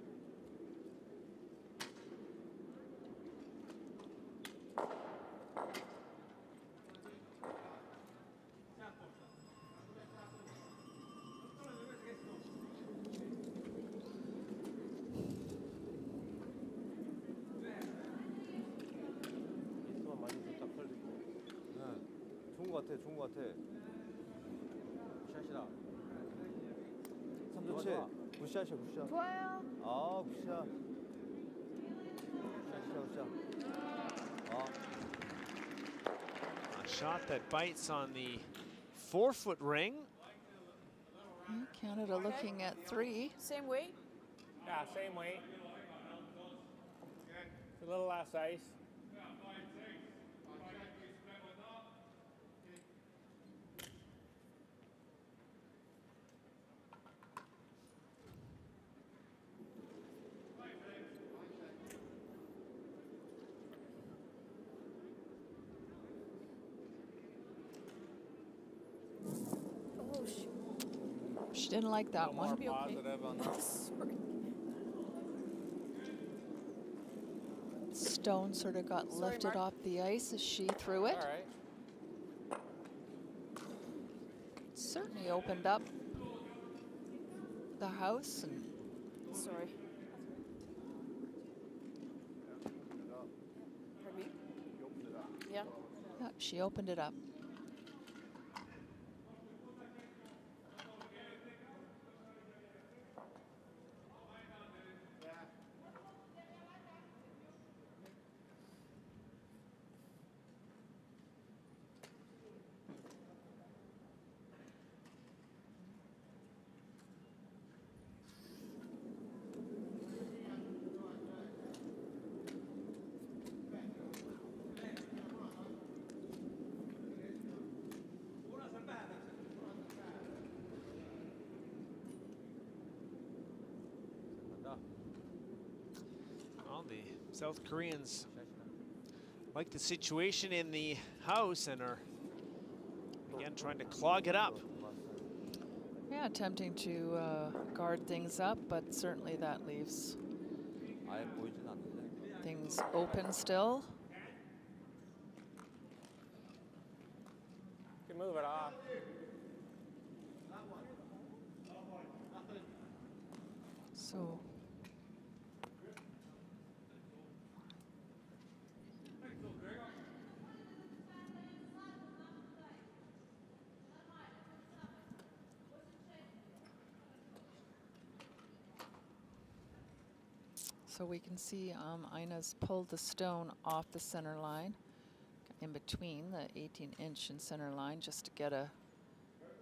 미스만 많이 딱 걸리고. 네. 좋은 것 같아. 좋은 것 같아. 굿샷이다. 좋지. 굿샷이야 굿샷. 좋아요. 아 굿샷. 굿샷. A shot that bites on the 4-foot ring. Canada looking at 3. Same weight? Yeah, same weight. It's a little less ice. Oh, shoot. She didn't like that More one. Be okay. positive on that. Sorry. Stone sort of got Sorry, lifted Mark. off the ice as she threw it. All right. Certainly opened up the house, and Sorry. Pardon me? Yeah. yeah, she opened it up. Well, the South Koreans like the situation in the house and are again trying to clog it up. Yeah, attempting to guard things up, but certainly that leaves 아예 보이진 않는데. things open still. You can move it off. So we can see Ina's pulled the stone off the center line, in between the 18-inch and center line, just to get a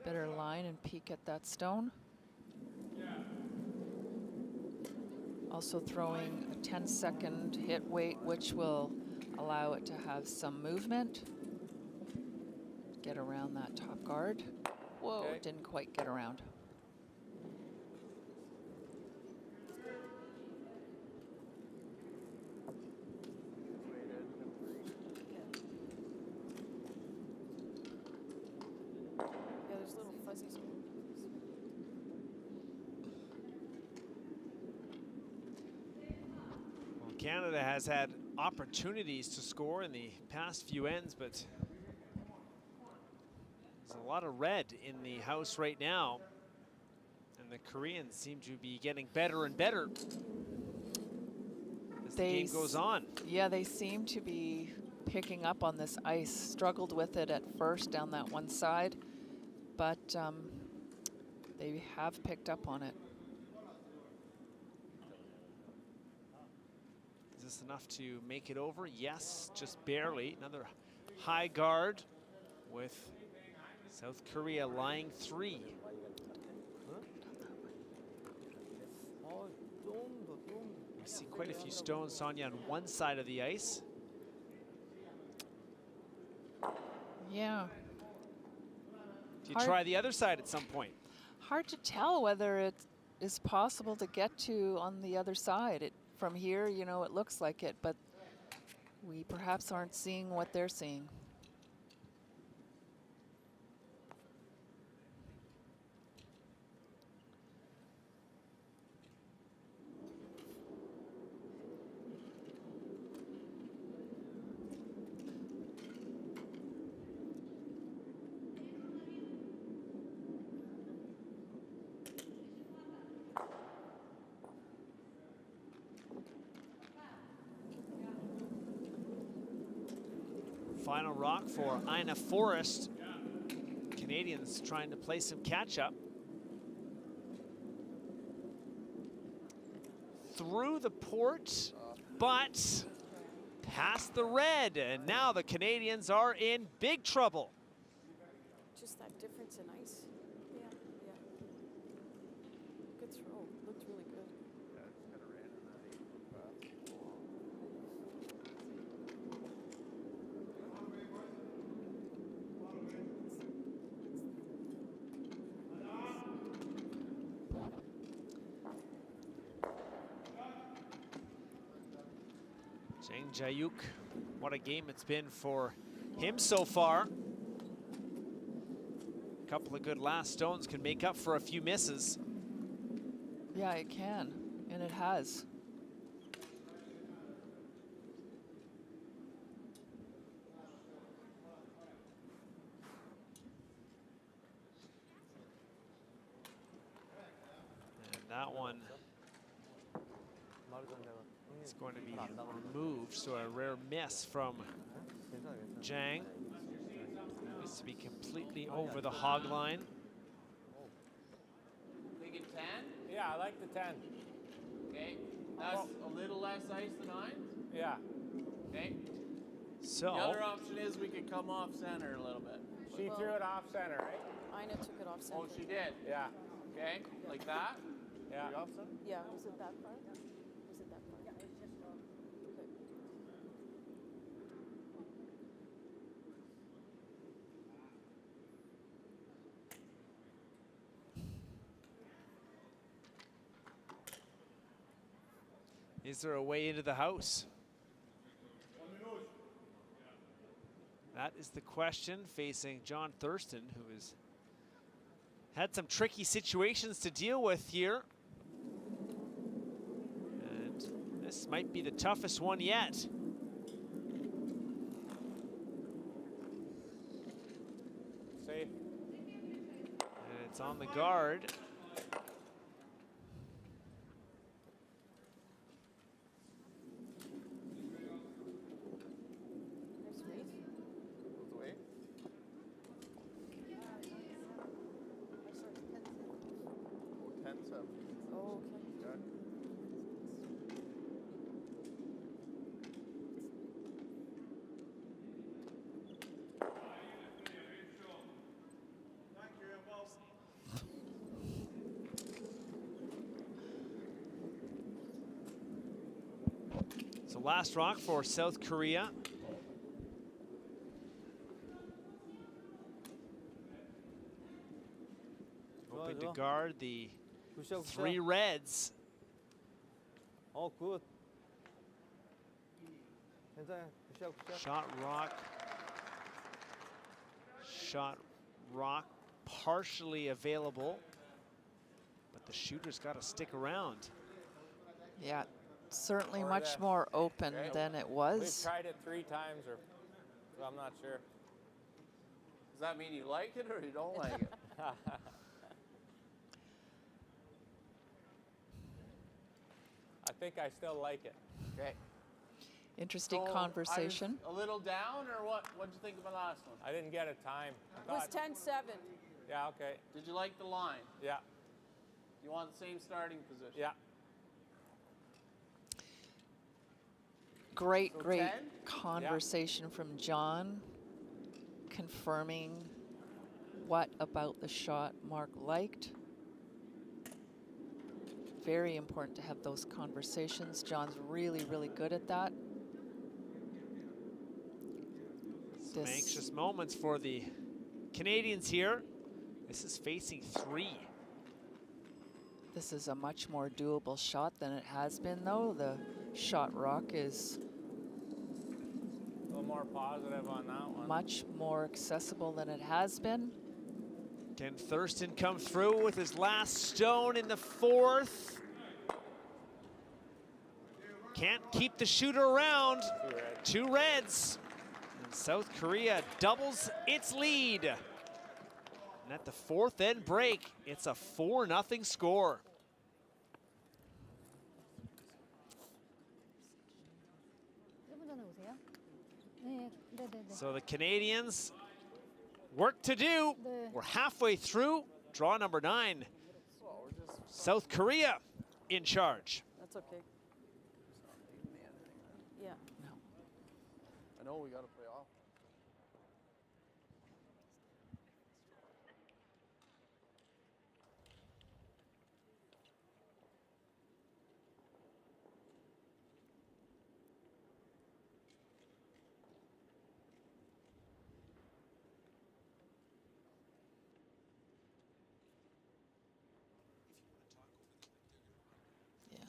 better line and peek at that stone. Also throwing a 10-second hit weight, which will allow it to have some movement. Get around that top guard. Whoa, Okay. didn't quite get around. Yeah, there's little fuzzy spoons. Well, Canada has had opportunities to score in the past few ends, but there's a lot of red in the house right now. And the Koreans seem to be getting better and better as the game goes on. Yeah, they seem to be picking up on this ice. Struggled with it at first down that one side, but they have picked up on it. Is this enough to make it over? Yes, just barely. Another high guard with South Korea lying 3. We see quite a few stones, Sonia, on one side of the ice. Yeah. Do you try the other side at some point? Hard to tell whether it is possible to get to on the other side. From here, you know, it looks like it, but we perhaps aren't seeing what they're seeing. Final rock for Ina Forrest. Canadians trying to play some catch up. Through the port, but past the red. And now the Canadians are in big trouble. Just that difference in ice. Yeah, yeah. Good throw. Looked really good. Yeah, it's kind of ran in that 8-foot path. Jang Jayuk, what a game it's been for him so far. A couple of good last stones can make up for a few misses. Yeah, it can, and it has. And that one is going to be removed, so a rare miss from Jang. Needs to be completely over the hog line. Thinking 10? Yeah, I like the 10. Okay. That's a little less ice than 9? Yeah. Okay. So The other option is we could come off center a little bit. She threw it off center, right? Ina took it off center. Oh, she did? Yeah. Okay, like that? Yeah. Yeah, was it that far? Was it that far? Yeah, it's just okay. is there a way into the house? That is the question facing John Thurston, who has had some tricky situations to deal with here. And this might be the toughest one yet. Safe. And it's on the guard. Nice weight. What's the weight? Oh, 10-7. Oh, okay. Good. So last rock for South Korea. Hoping to guard the three reds. 굿. 괜찮아. 굿샷, 굿샷. Shot rock partially available, but the shooter's got to stick around. Yeah, certainly Or much this. more open Okay. than it We've was. tried it 3 times, or so I'm not sure. Does that mean you like it or you don't like it? I think I still like it. Okay. Interesting So, conversation. I was a little down, or what? What'd you think of my last one? I didn't get a time. It was 10-7. Yeah, okay. Did you like the line? Yeah, You want the same starting position? yeah. Great, So great 10? conversation from John, confirming what about the shot Mark liked. Very important to have those conversations. John's really, really good at that. Some anxious moments for the Canadians here. This is facing 3. This is a much more doable shot than it has been, though. The shot rock is A little more positive on that one. much more accessible than it has been. Can Thurston come through with his last stone in the 4th? Can't keep the shooter around. 2 reds. And South Korea doubles its lead. And at the 4th end break, it's a 4-0 score. So the Canadians, work to do. We're halfway through. Draw number 9. South Korea in charge. That's okay. Yeah. I know we got to play off. Yeah.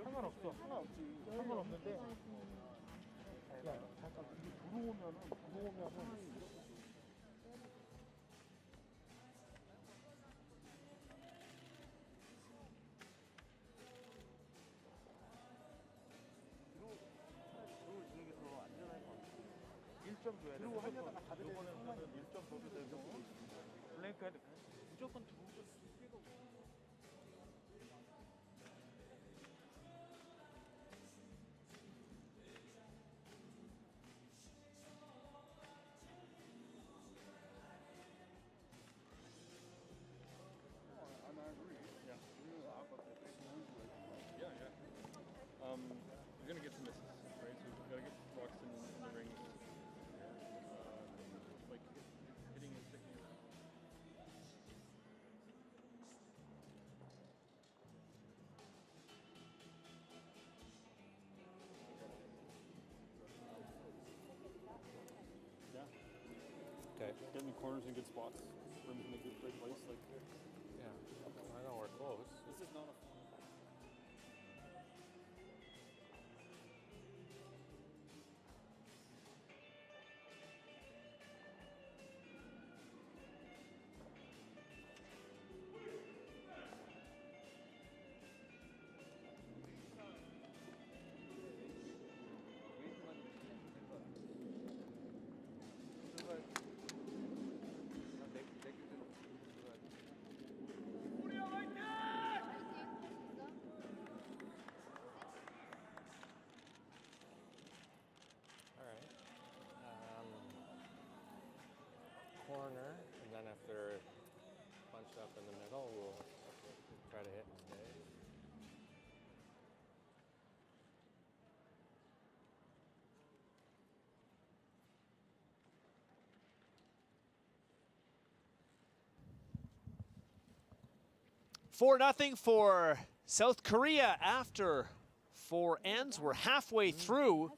상관없어. 상관없는데. 야, 잠깐 이게 들어오면은 들어오는 게 더 안전할 것 같아. 1점 줘야 돼. 들어오고 하려다가 받으면 이거는 1점 줘도 되고. 블랭크 해도 무조건 들어오고. We're gonna get some misses, right? So we've got to get rocks in the ring. Like hitting and sticking. Okay. Getting corners in good spots. Rims in a good great place. Like, Yeah. I know we're close. this is not a. All right. Corner, and then if they're bunched up in the middle, we'll try to hit and stay. Four 0 for South Korea after 4 ends. We're halfway through,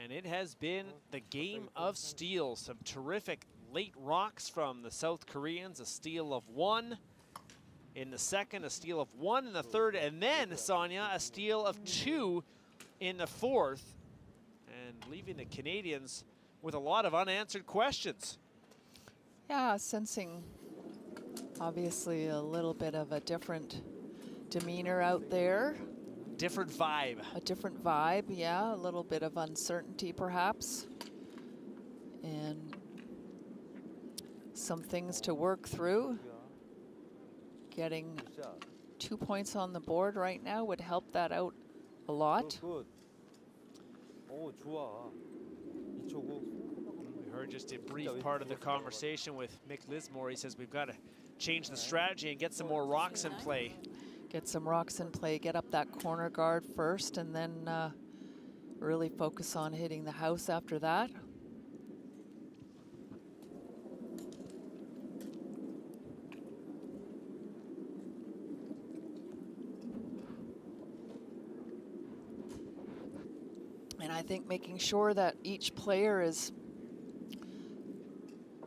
and it has been the game of steel. Some terrific late rocks from the South Koreans, a steal of 1 in the second, a steal of 1 in the third, and then, Sonia, a steal of 2 in the fourth, and leaving the Canadians with a lot of unanswered questions. Yeah, sensing obviously a little bit of a different demeanor out there. Different vibe. A different vibe, yeah, a little bit of uncertainty perhaps. And some things to work through. Getting 2 points on the board right now would help that out a lot. We heard just a brief part of the conversation with Mick Lismore. He says we've got to change the strategy and get some more rocks in play. Get some rocks in play, get up that corner guard first, and then really focus on hitting the house after that. And I think making sure that each player is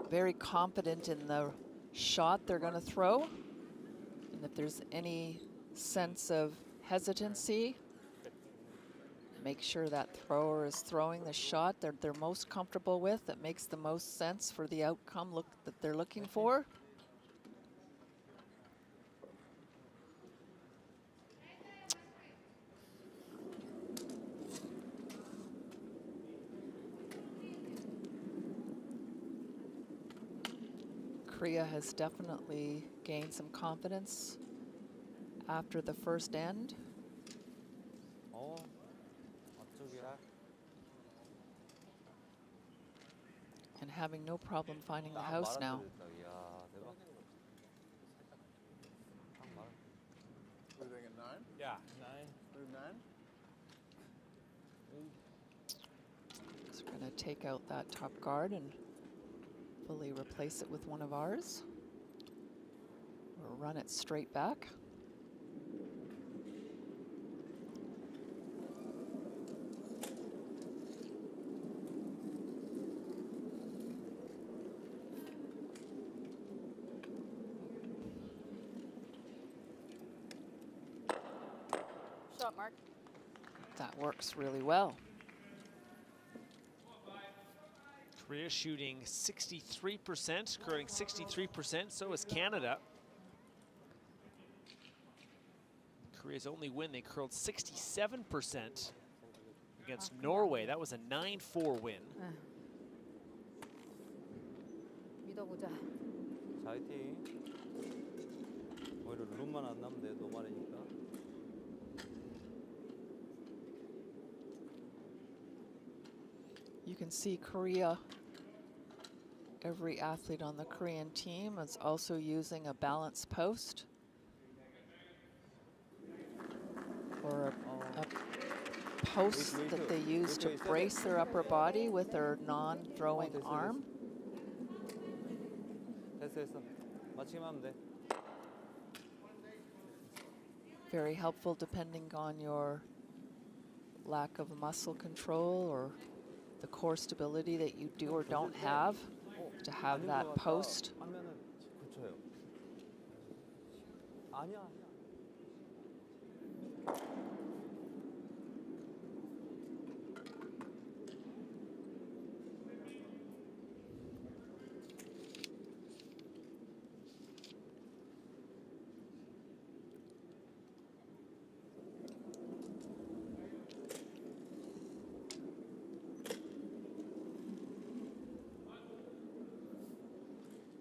very confident in the shot they're going to throw. And if there's any sense of hesitancy, make sure that thrower is throwing the shot that they're most comfortable with, that makes the most sense for the outcome that they're looking for. Korea has definitely gained some confidence after the first end. And having no problem finding the house now. What are they at 9? Yeah, 9. Move 9? So we're going to take out that top guard and fully replace it with one of ours. Or run it straight back. Shot, Mark. That works really well. Korea shooting 63%, curling 63%, so is Canada. Korea's only win, they curled 67% against Norway. That was a 9-4 win. 믿어보자. 화이팅. 오히려 룸만 안 나면 돼. 노말이니까. You can see Korea, every athlete on the Korean team is also using a balance post or a post that they use to brace their upper body with their non-throwing arm. 됐어. 맞추기만 하면 돼. Very helpful depending on your lack of muscle control or the core stability that you do or don't have. to have 아닌 that 것 같다 post. 하면은 고쳐요. 아니야.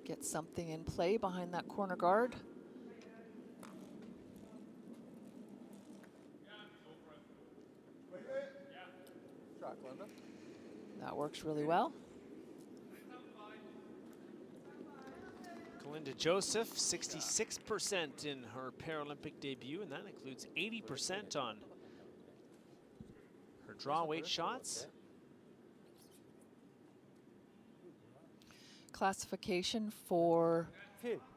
Get something in play behind that corner guard. Shot, Glenda. That works really well. Kalinda Joseph, 66% in her Paralympic debut, and that includes 80% on her draw weight shots. Classification for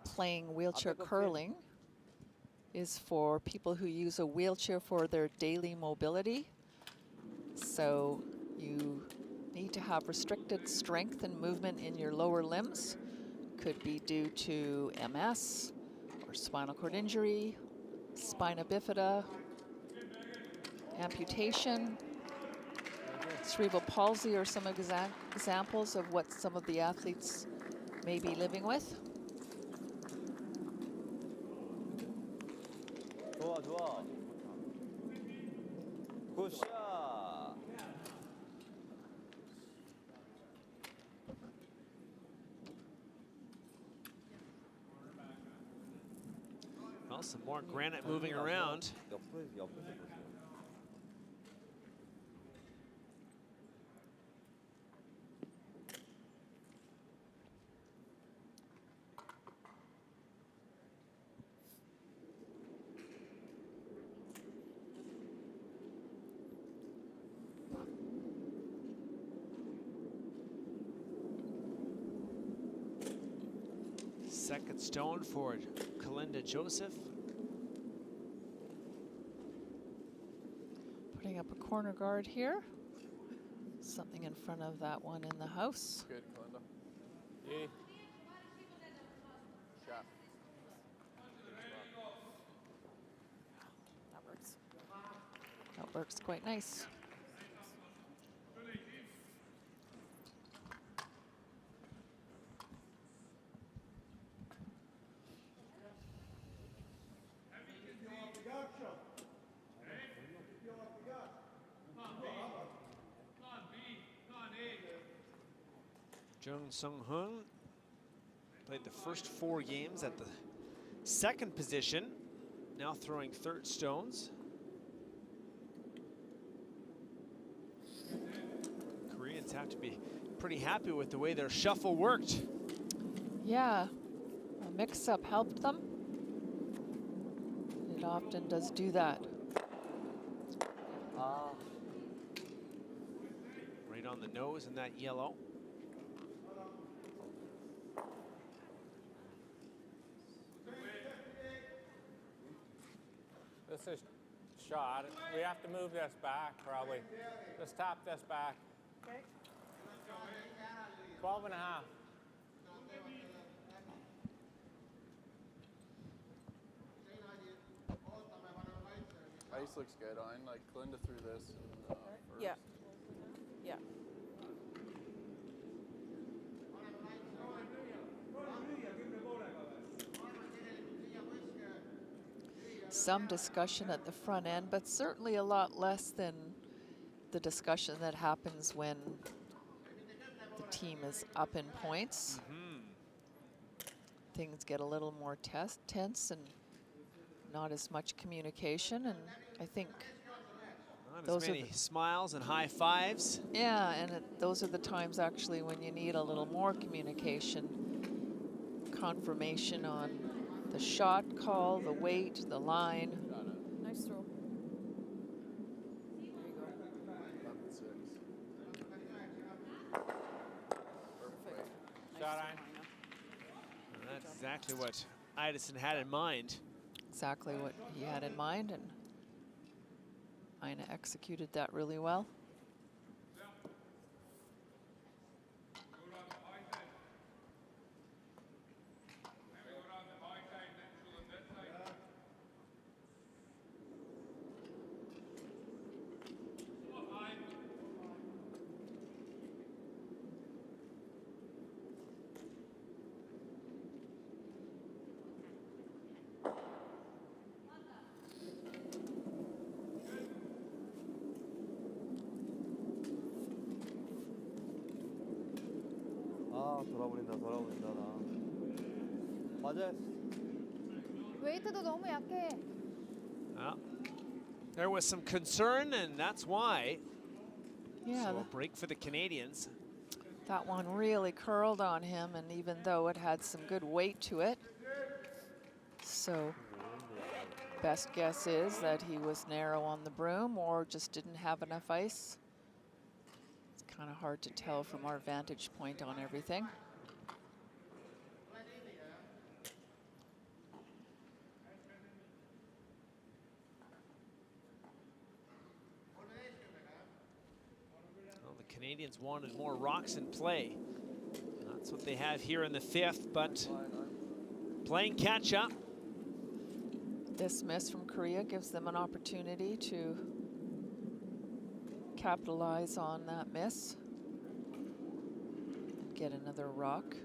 playing wheelchair curling is for people who use a wheelchair for their daily mobility. So you need to have restricted strength and movement in your lower limbs. Could be due to MS or spinal cord injury, spina bifida, amputation, cerebral palsy are some examples of what some of the athletes may be living with. 좋아 좋아. 굿샷. Well, some more granite moving around. 옆으로 보세요. Second stone for Kalinda Joseph. Putting up a corner guard here. Something in front of that one in the house. Good, Glenda. Yeah. Shot. That works. That works quite nice. Jung Sung-hoon played the first 4 games at the second position, now throwing third stones. Koreans have to be pretty happy with the way their shuffle worked. Yeah, a mix-up helped them. It often does do that. Right on the nose in that yellow. This is shot. We have to move this back, probably. Just tap this back. 12 and a half. Ice looks good. I like Glenda threw this. First. Yeah. Yeah. Some discussion at the front end, but certainly a lot less than the discussion that happens when the team is up in points. Things get a little more tense and not as much communication, and I think Not those as are many the, smiles and high fives. yeah, and those are the times actually when you need a little more communication, confirmation on the shot call, the weight, the line. Nice throw. There you go. 11-6. Perfect. Nice Shot throw, on. Ina. And that's exactly what Idison had in mind. Exactly what he had in mind, and Ina executed that really well. 돌아버린다, 돌아버린다, 나. 맞아. 웨이트도 너무 약해. Well, there was some concern, and that's why. Yeah, So a break for the Canadians. that one really curled on him, and even though it had some good weight to it, so best guess is that he was narrow on the broom or just didn't have enough ice. It's kind of hard to tell from our vantage point on everything. Well, the Canadians wanted more rocks in play. That's what they have here in the 5th, but playing catch up. This miss from Korea gives them an opportunity to capitalize on that miss. Get another rock. There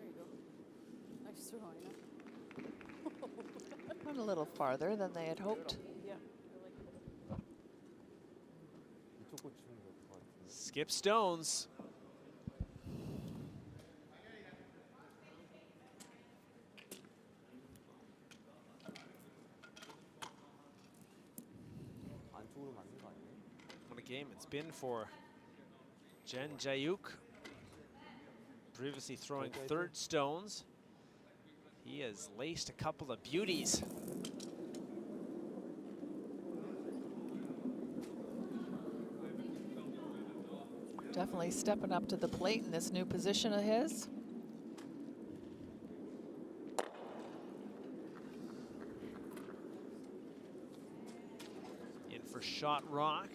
you go. Nice throw, I know. Went a little farther than they had hoped. Yeah. 이쪽 거 치는 게 어떨 것 같은데. Skip Stones. 안쪽으로 맞는 거 아니에요? What a game it's been for Jen Jayuk. Previously throwing 3rd stones. He has laced a couple of beauties. Definitely stepping up to the plate in this new position of his. In for shot rock.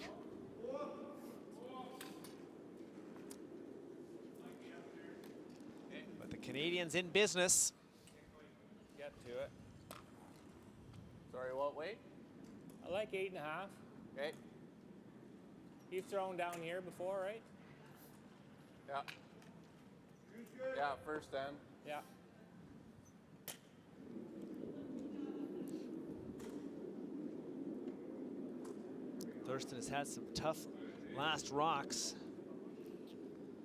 But the Canadians in business. Get to it. Sorry, what weight? I like 8.5. Okay. You've thrown down here before, right? Yeah. Yeah, first end. Yeah. Thurston has had some tough last rocks.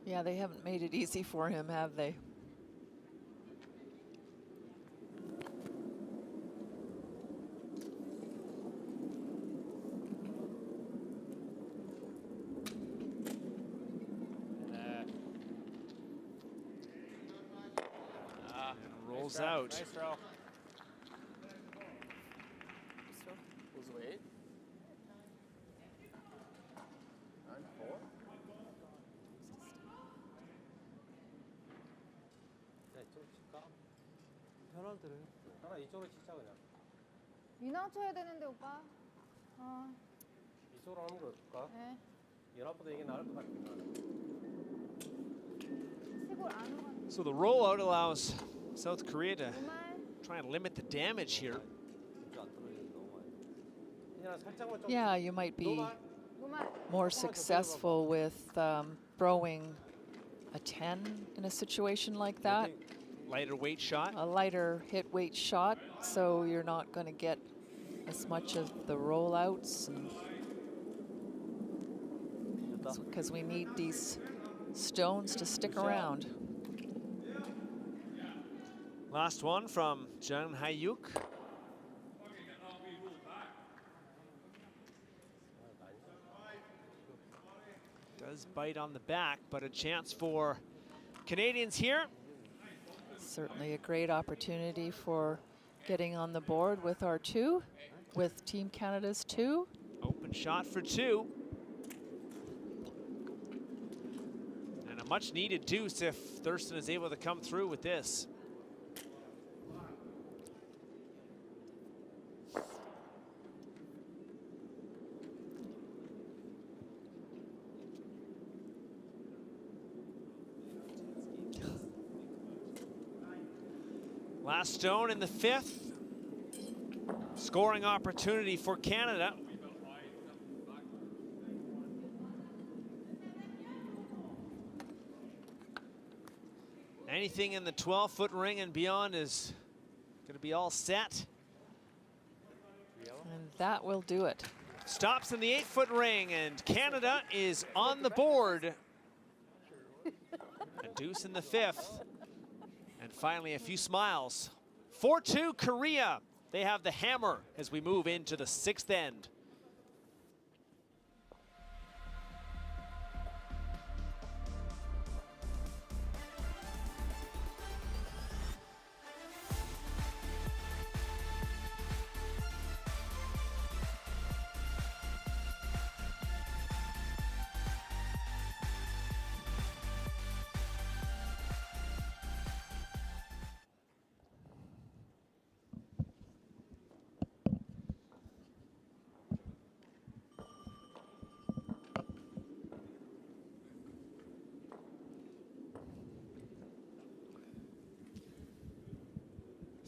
Yeah, they haven't made it easy for him, have they? Rolls Nice throw, out. Nice throw. Who's weight? 9-4? 야, 이쪽으로 칠까? 편한 대로 해. 하나 이쪽으로 치자 그냥. 인아웃 쳐야 되는데 오빠. 이쪽으로 하는 게 어떨까? 네. 연합보다 이게 나을 것 같은데. 시골 안으로 가는. So the rollout allows South Korea to 노말. try and limit the damage here. 진짜 안 떨어지는 너무 많이. 그냥 살짝만 좀. Yeah, you might be 노말. more successful with throwing a 10 in a situation like that. Lighter weight shot. A lighter hit weight shot, so you're not going to get as much of the rollouts. Because we need these stones to stick around. Last one from Jung Hae-yuk. Does bite on the back, but a chance for Canadians here. Certainly a great opportunity for getting on the board with our 2, with Team Canada's 2. Open shot for 2. And a much needed deuce if Thurston is able to come through with this. Last stone in the 5th. Scoring opportunity for Canada. Anything in the 12-foot ring and beyond is going to be all set. And that will do it. Stops in the 8-foot ring, and Canada is on the board. A deuce in the 5th. And finally, a few smiles. 4-2 Korea. They have the hammer as we move into the 6th end.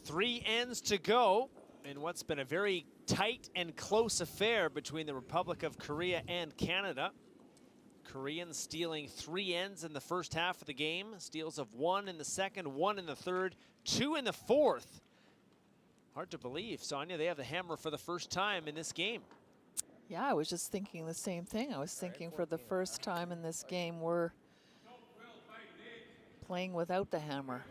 Three ends to go in what's been a very tight and close affair between the Republic of Korea and Canada. Koreans stealing 3 ends in the first half of the game. Steals of 1 in the second, 1 in the third, 2 in the fourth. Hard to believe, Sonia, they have the hammer for the first time in this game. Yeah, I was just thinking the same thing. I was thinking for the first time in this game, we're playing without the hammer.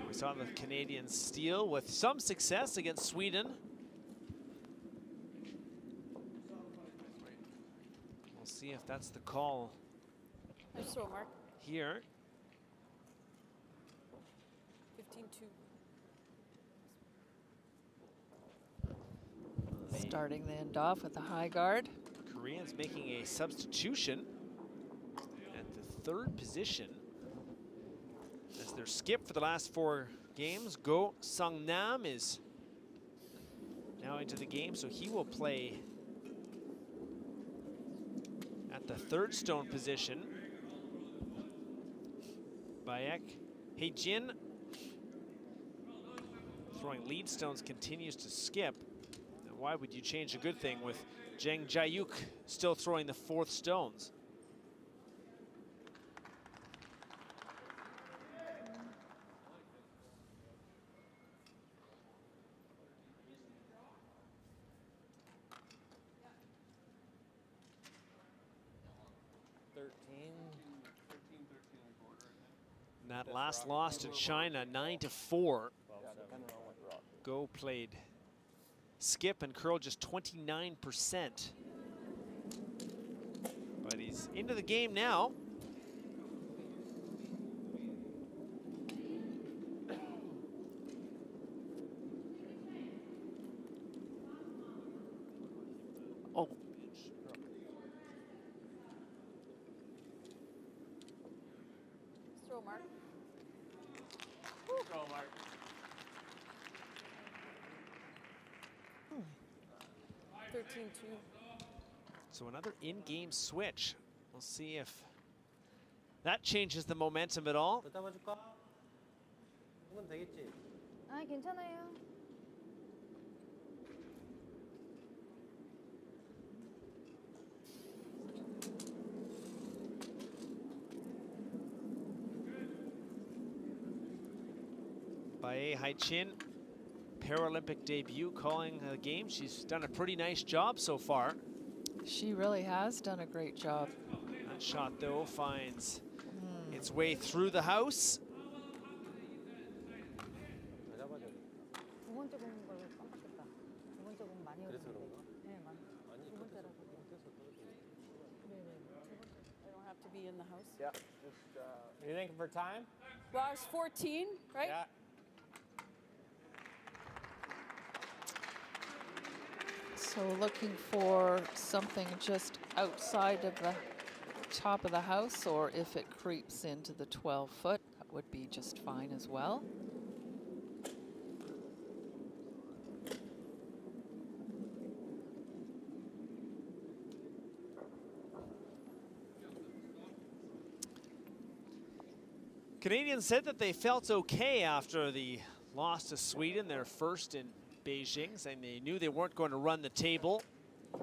We saw the Canadians steal with some success against Sweden. We'll see if that's the call Nice throw, Mark. here. 15-2. Starting the end off with the high guard. Koreans making a substitution at the 3rd position. As their skip for the last 4 games, Go Sung-nam is now into the game, so he will play at the 3rd stone position. Baek Hee-jin throwing lead stones, continues to skip. And why would you change a good thing with Jang Jae-yuk still throwing the 4th stones? That last loss to China, 9-4. Go played skip and curl just 29%. But he's into the game now. Oh. Throw, Mark. Go, Mark. 13-2. So another in-game switch. We'll see if that changes the momentum at all. 더 잡아줄까? 이건 되겠지. 아, 괜찮아요. Bae Hai-chin, Paralympic debut, calling the game. She's done a pretty nice job so far. She really has done a great job. That shot, though, finds its way through the house. 더 잡아줘. 두 번째 공인 걸 깜빡했다. 두 번째 공 많이 그래서 오는데. 그런가? 네, 많이. 아니, 두 번째라서. 밑에서 떨어지네. They don't have to be in the house. Yeah, just, you thinking for time? Well, it's 14, right? Yeah. So looking for something just outside of the top of the house, or if it creeps into the 12-foot, that would be just fine as well. Canadians said that they felt okay after the loss to Sweden, their first in Beijing, saying they knew they weren't going to run the table. And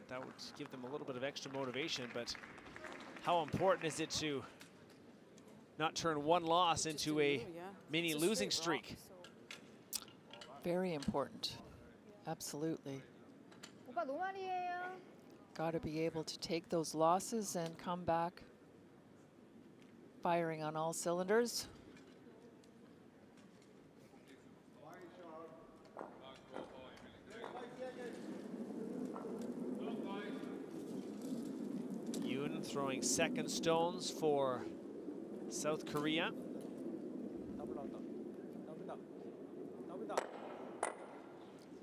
that would give them a little bit of extra motivation, but how important is it to not turn one loss Just into a a new, yeah. mini It's a losing straight rock, streak. so- Very important. Absolutely. 오빠 노말이에요. Got to be able to take those losses and come back firing on all cylinders. Yoon throwing second stones for South Korea. 더블 나온다. 더블다. 더블다.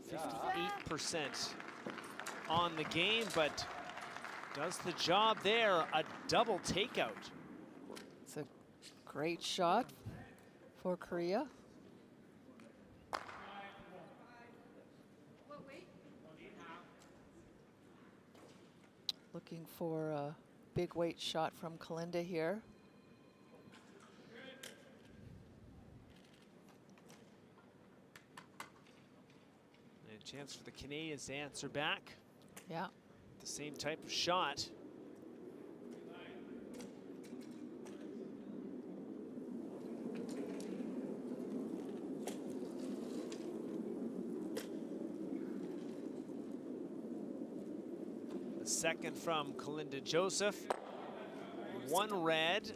58% on the game, but does the job there. A double takeout. It's a great shot for Korea. Looking for a big weight shot from Kalinda here. And a chance for the Canadians to answer back. Yeah. The same type of shot. The second from Kalinda Joseph. One red.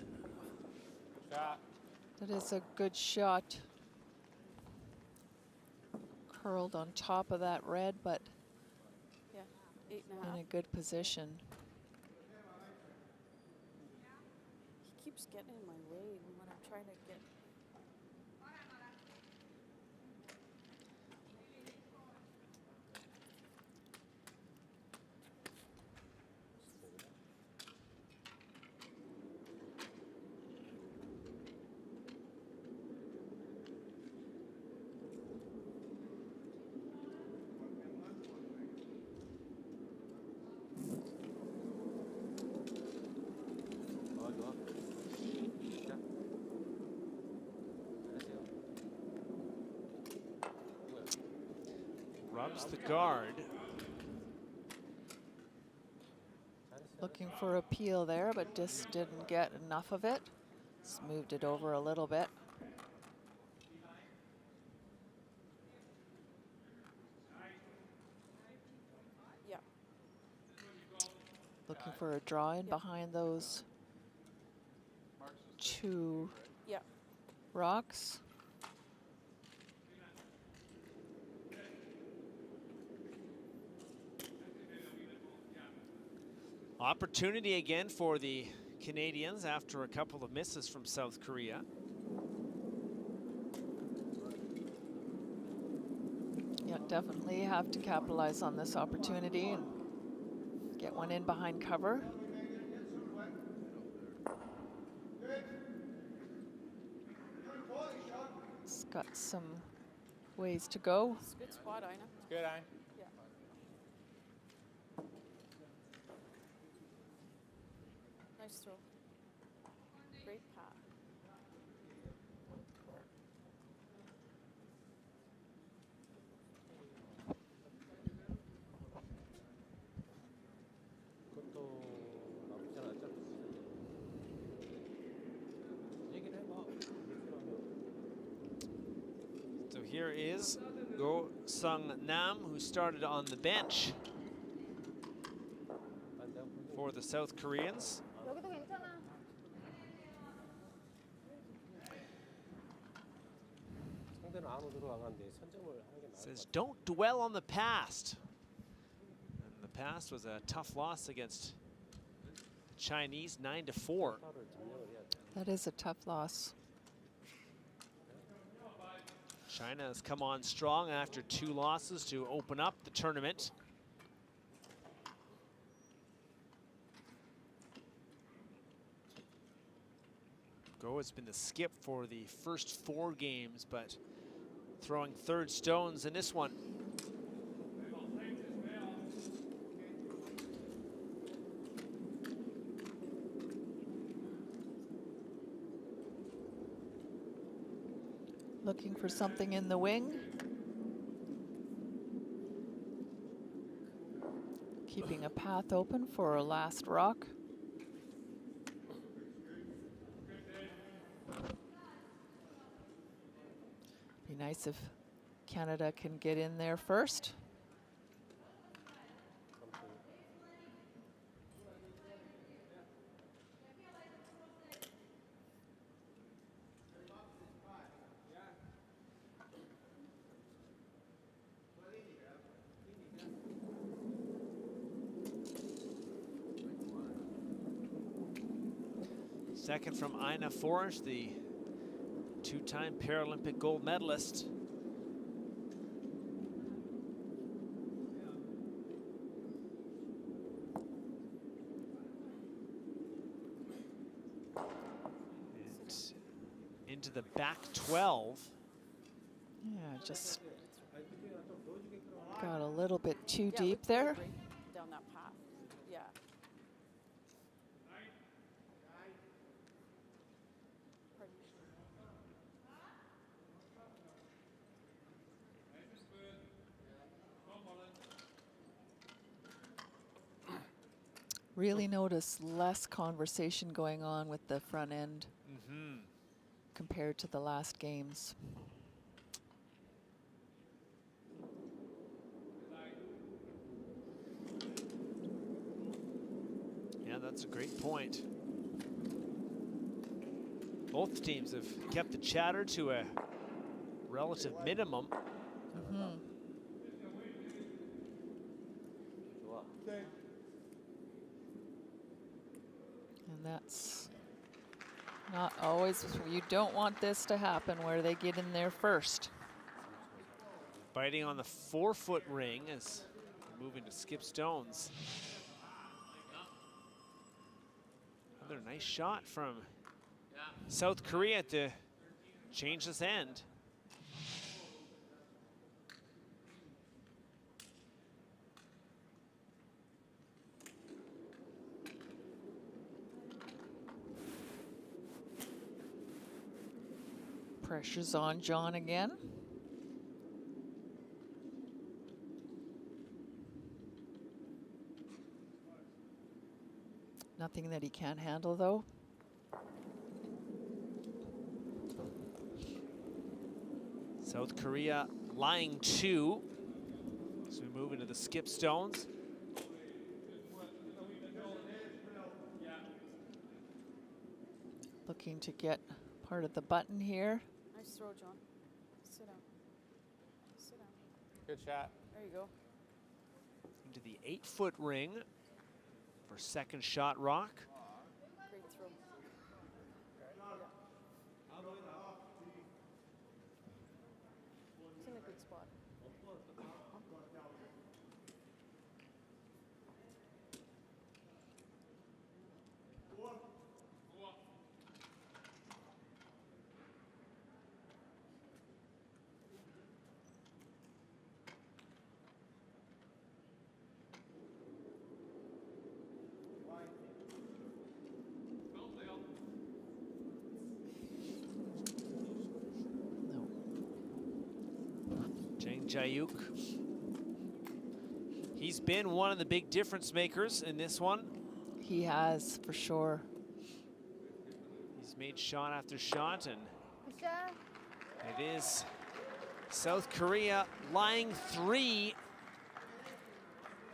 Shot. That is a good shot. Curled on top of that red, but Yeah, 8.5. in a good position. He keeps getting in my way when I'm trying to get. 좋아. 자. 잘했어요. Rubs the guard. Looking for a peel there, but just didn't get enough of it. Smoothed it over a little bit. Yeah. Looking for a draw in behind those two Yeah. rocks. Opportunity again for the Canadians after a couple of misses from South Korea. Yeah, definitely have to capitalize on this opportunity and get one in behind cover. It's got some ways to go. It's a good spot, Ina. It's good, Ein. Yeah. Nice throw. Great pass. 그것도 나쁘지 않았죠? 얘기를 해봐. So here is Go Sung Nam, who started on the bench for the South Koreans. 여기도 괜찮아. 상대는 안으로 들어가는데 선점을 하는 게 나을 것 Says, 같아요. don't dwell on the past. And the past was a tough loss against the Chinese, 9-4. 타를 점령을 해야 돼. That is a tough loss. China has come on strong after 2 losses to open up the tournament. Go has been the skip for the first 4 games, but throwing third stones in this one. Looking for something in the wing. Keeping a path open for a last rock. Be nice if Canada can get in there first. Second from Ina Forrest, the two-time Paralympic gold medalist. And into the back 12. Yeah, just got a little bit too Yeah, deep looked there. great down that path. Yeah. Pardon me. Really notice less conversation going on with the front end compared to the last games. Yeah, that's a great point. Both teams have kept the chatter to a relative minimum. And that's not always, you don't want this to happen where they get in there first. Biting on the 4-foot ring as moving to skip stones. Another nice shot from South Korea to change this end. Pressure's on John again. Nothing that he can't handle, though. South Korea lying 2 as we move into the skip stones. Looking to get part of the button here. Nice throw, John. Sit down. Sit down. Good shot. There you go. Into the 8-foot ring for second shot rock. Great throw. It's in a good spot. Jayuk. He's been one of the big difference makers in this one. He has, for sure. He's made shot after shot, and Good shot. it is South Korea lying 3.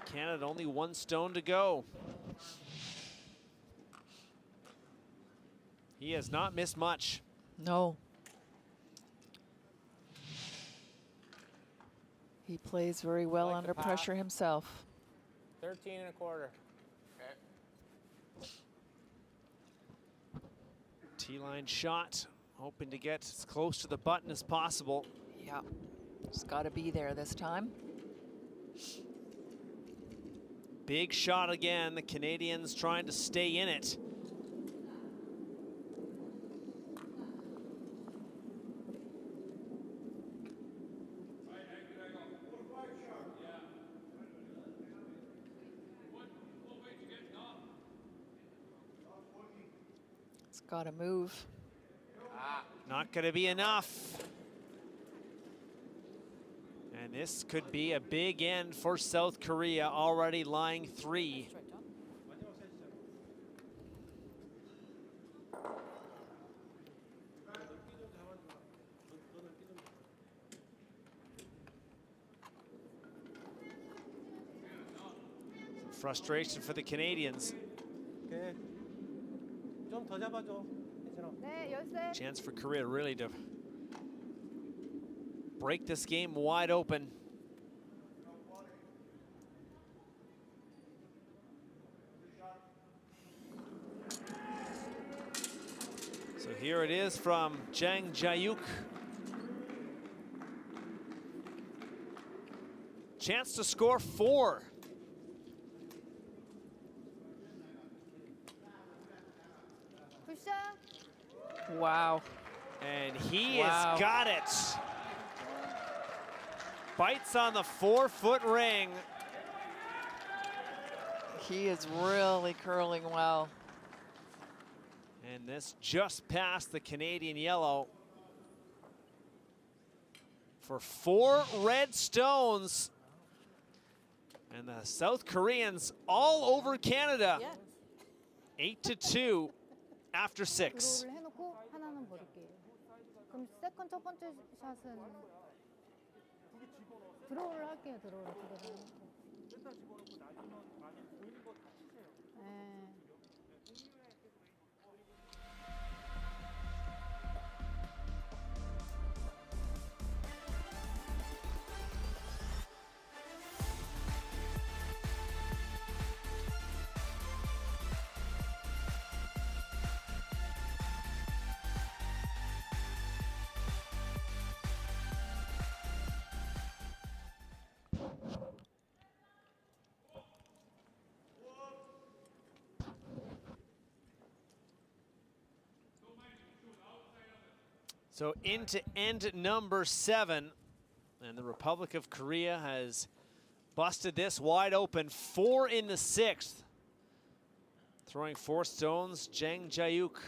Canada only 1 stone to go. He has not missed much. No. He plays very well Like the under pass. pressure himself. 13 1/4. T-line shot, hoping to get as close to the button as possible. Yeah, just got to be there this time. Big shot again, the Canadians trying to stay in it. It's got to move. Not going to be enough. And this could be a big end for South Korea, already lying 3. That's right, John. frustration for the Canadians. 오케이. 좀 더 잡아줘. 괜찮아. 네, 열셋. Chance for Korea really to break this game wide open. So here it is from Jang Jae-yuk. Chance to score 4. 굿샷. Wow. And he Wow. has got it. Bites on the 4-foot ring. He is really curling well. And this just past the Canadian yellow. For 4 red stones. And the South Koreans all over Canada. Yeah. 8-2 after 6. 드로우를 해놓고 하나는 버릴게요. 그럼 세컨 첫 번째 샷은 드로우를 할게요. 드로우를 두 개 다. 일단 집어넣고 나중에 만약 보이는 거 다 치세요. 네. So into end number 7, and the Republic of Korea has busted this wide open. 4 in the 6th. Throwing 4 stones, Jang Jae-yuk.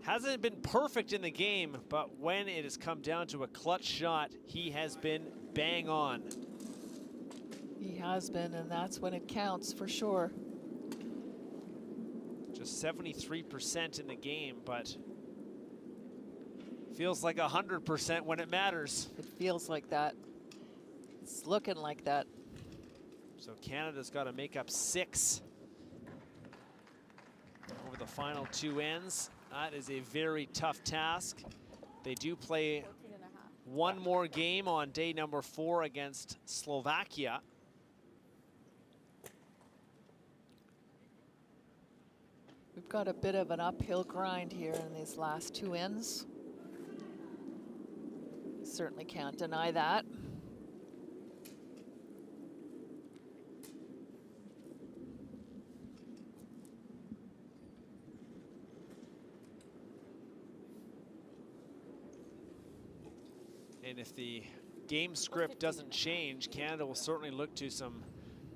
Hasn't been perfect in the game, but when it has come down to a clutch shot, he has been bang on. He has been, and that's when it counts for sure. Just 73% in the game, but feels like 100% when it matters. It feels like that. It's looking like that. So Canada's got to make up 6 over the final 2 ends. That is a very tough task. They do play 14 and a half. one more game on day number 4 against Slovakia. We've got a bit of an uphill grind here in these last 2 ends. Certainly can't deny that. And if the game script doesn't change, Canada will certainly look to some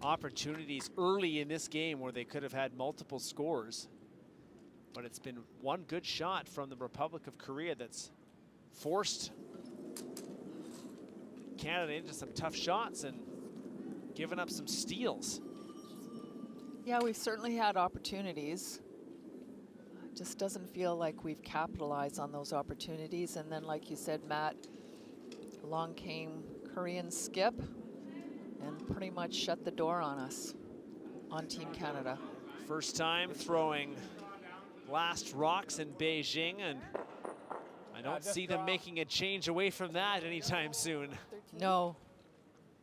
opportunities early in this game where they could have had multiple scores. But it's been one good shot from the Republic of Korea that's forced Canada into some tough shots and given up some steals. Yeah, we've certainly had opportunities. Just doesn't feel like we've capitalized on those opportunities. And then, like you said, Matt, along came Korean skip and pretty much shut the door on us, on Team Canada. First time throwing last rocks in Beijing, and I don't see them making a change away from that anytime soon. No,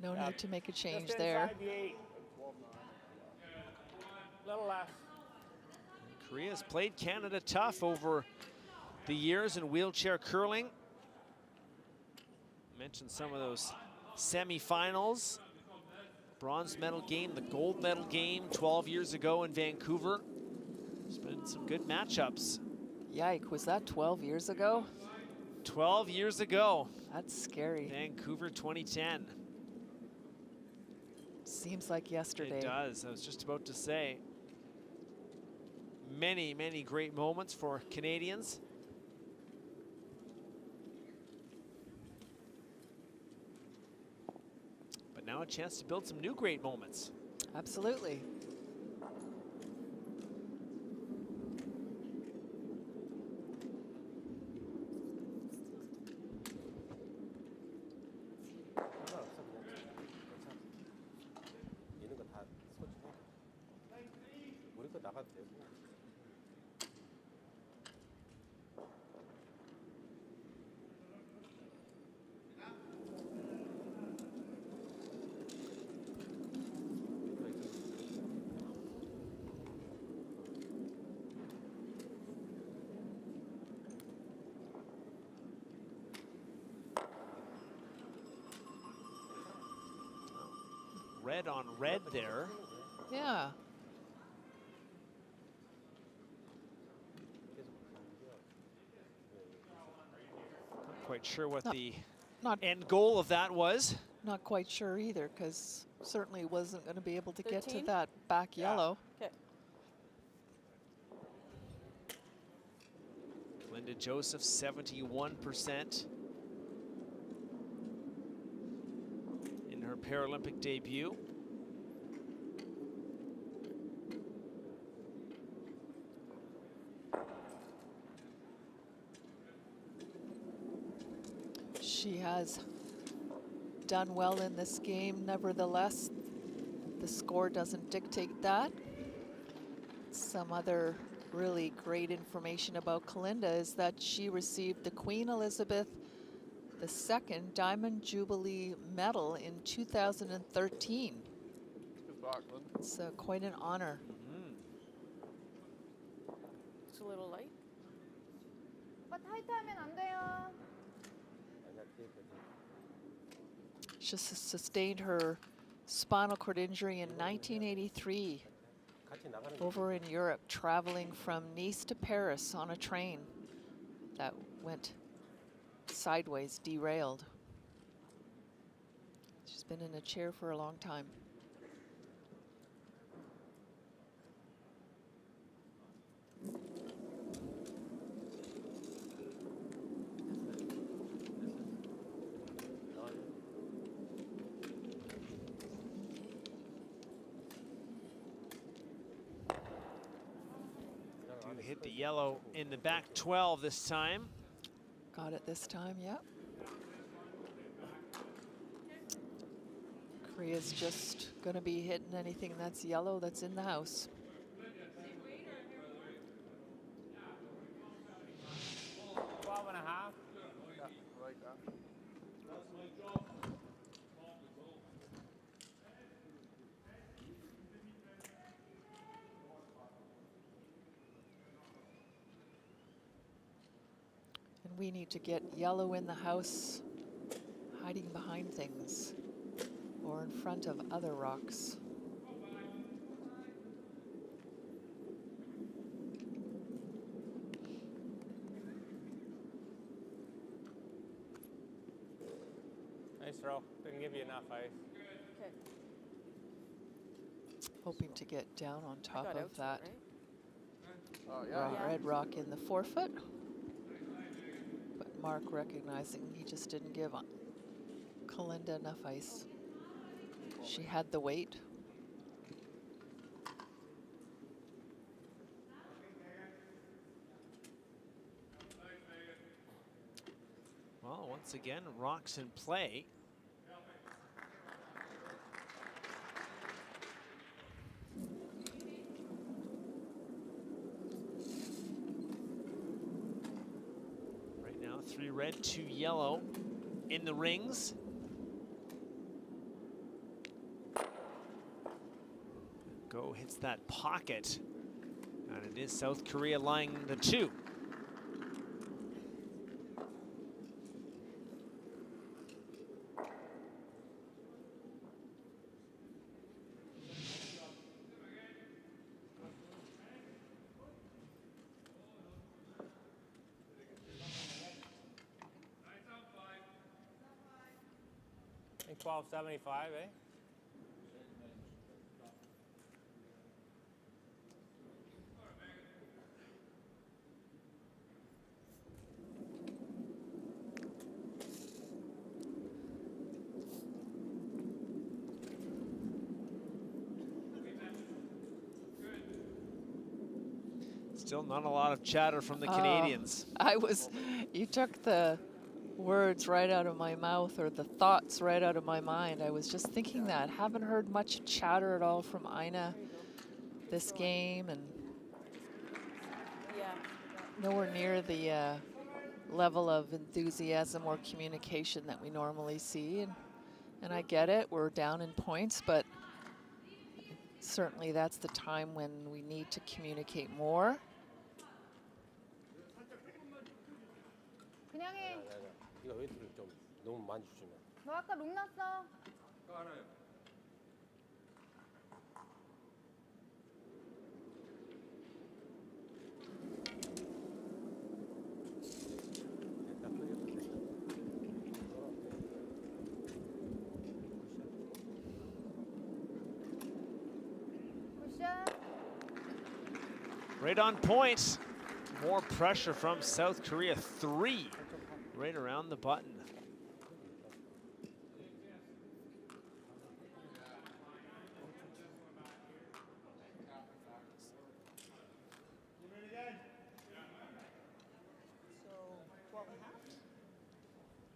no need to make a change Just there. inside the 8. Little less. Korea's played Canada tough over the years in wheelchair curling. Mentioned some of those semifinals. Bronze medal game, the gold medal game 12 years ago in Vancouver. There's been some good matchups. Yike, was that 12 years ago? 12 years ago. That's scary. Vancouver 2010. Seems like yesterday. It does, I was just about to say. Many, many great moments for Canadians. But now a chance to build some new great moments. Absolutely. red on red there. Yeah. Not quite sure what the Not end goal of that was. Not quite sure either, because certainly wasn't going to be able to get to 13? that back yellow. Okay. Linda Joseph, 71% in her Paralympic debut. She has done well in this game. Nevertheless, the score doesn't dictate that. Some other really great information about Kalinda is that she received the Queen Elizabeth II Diamond Jubilee Medal in 2013. Good luck, Lynn. It's quite an honor. It's a little light. 오빠 타이트하면 안 돼요. She sustained her spinal cord injury in 1983 over in Europe, traveling from Nice to Paris on a train that went sideways, derailed. She's been in a chair for a long time. Hit the yellow in the back 12 this time. Got it this time, yep. Korea's just going to be hitting anything that's yellow that's in the house. Yeah, like that. And we need to get yellow in the house, hiding behind things or in front of other rocks. Nice throw. Didn't give you enough ice. Okay. Hoping to get down on top got of out to it, that Oh, yeah. Yeah. red rock in the forefoot. But Mark recognizing he just didn't give Kalinda enough ice. She had the weight. Well, once again, rocks in play. Right now, 3 red, 2 yellow in the rings. Go hits that pocket, and it is South Korea lying the 2. I think 1275, eh? Still not a lot of chatter from the Canadians. You took the words right out of my mouth, or the thoughts right out of my mind. I was just thinking that. Haven't heard much chatter at all from Ina this game, and Yeah. nowhere near the level of enthusiasm or communication that we normally see. And I get it, we're down in points, but certainly that's the time when we need to communicate more. 그냥 해. 네가 웨이트를 좀 너무 많이 주시면. 너 아까 롱 났어. 알아요. Right on point. More pressure from South Korea. 3 right around the button.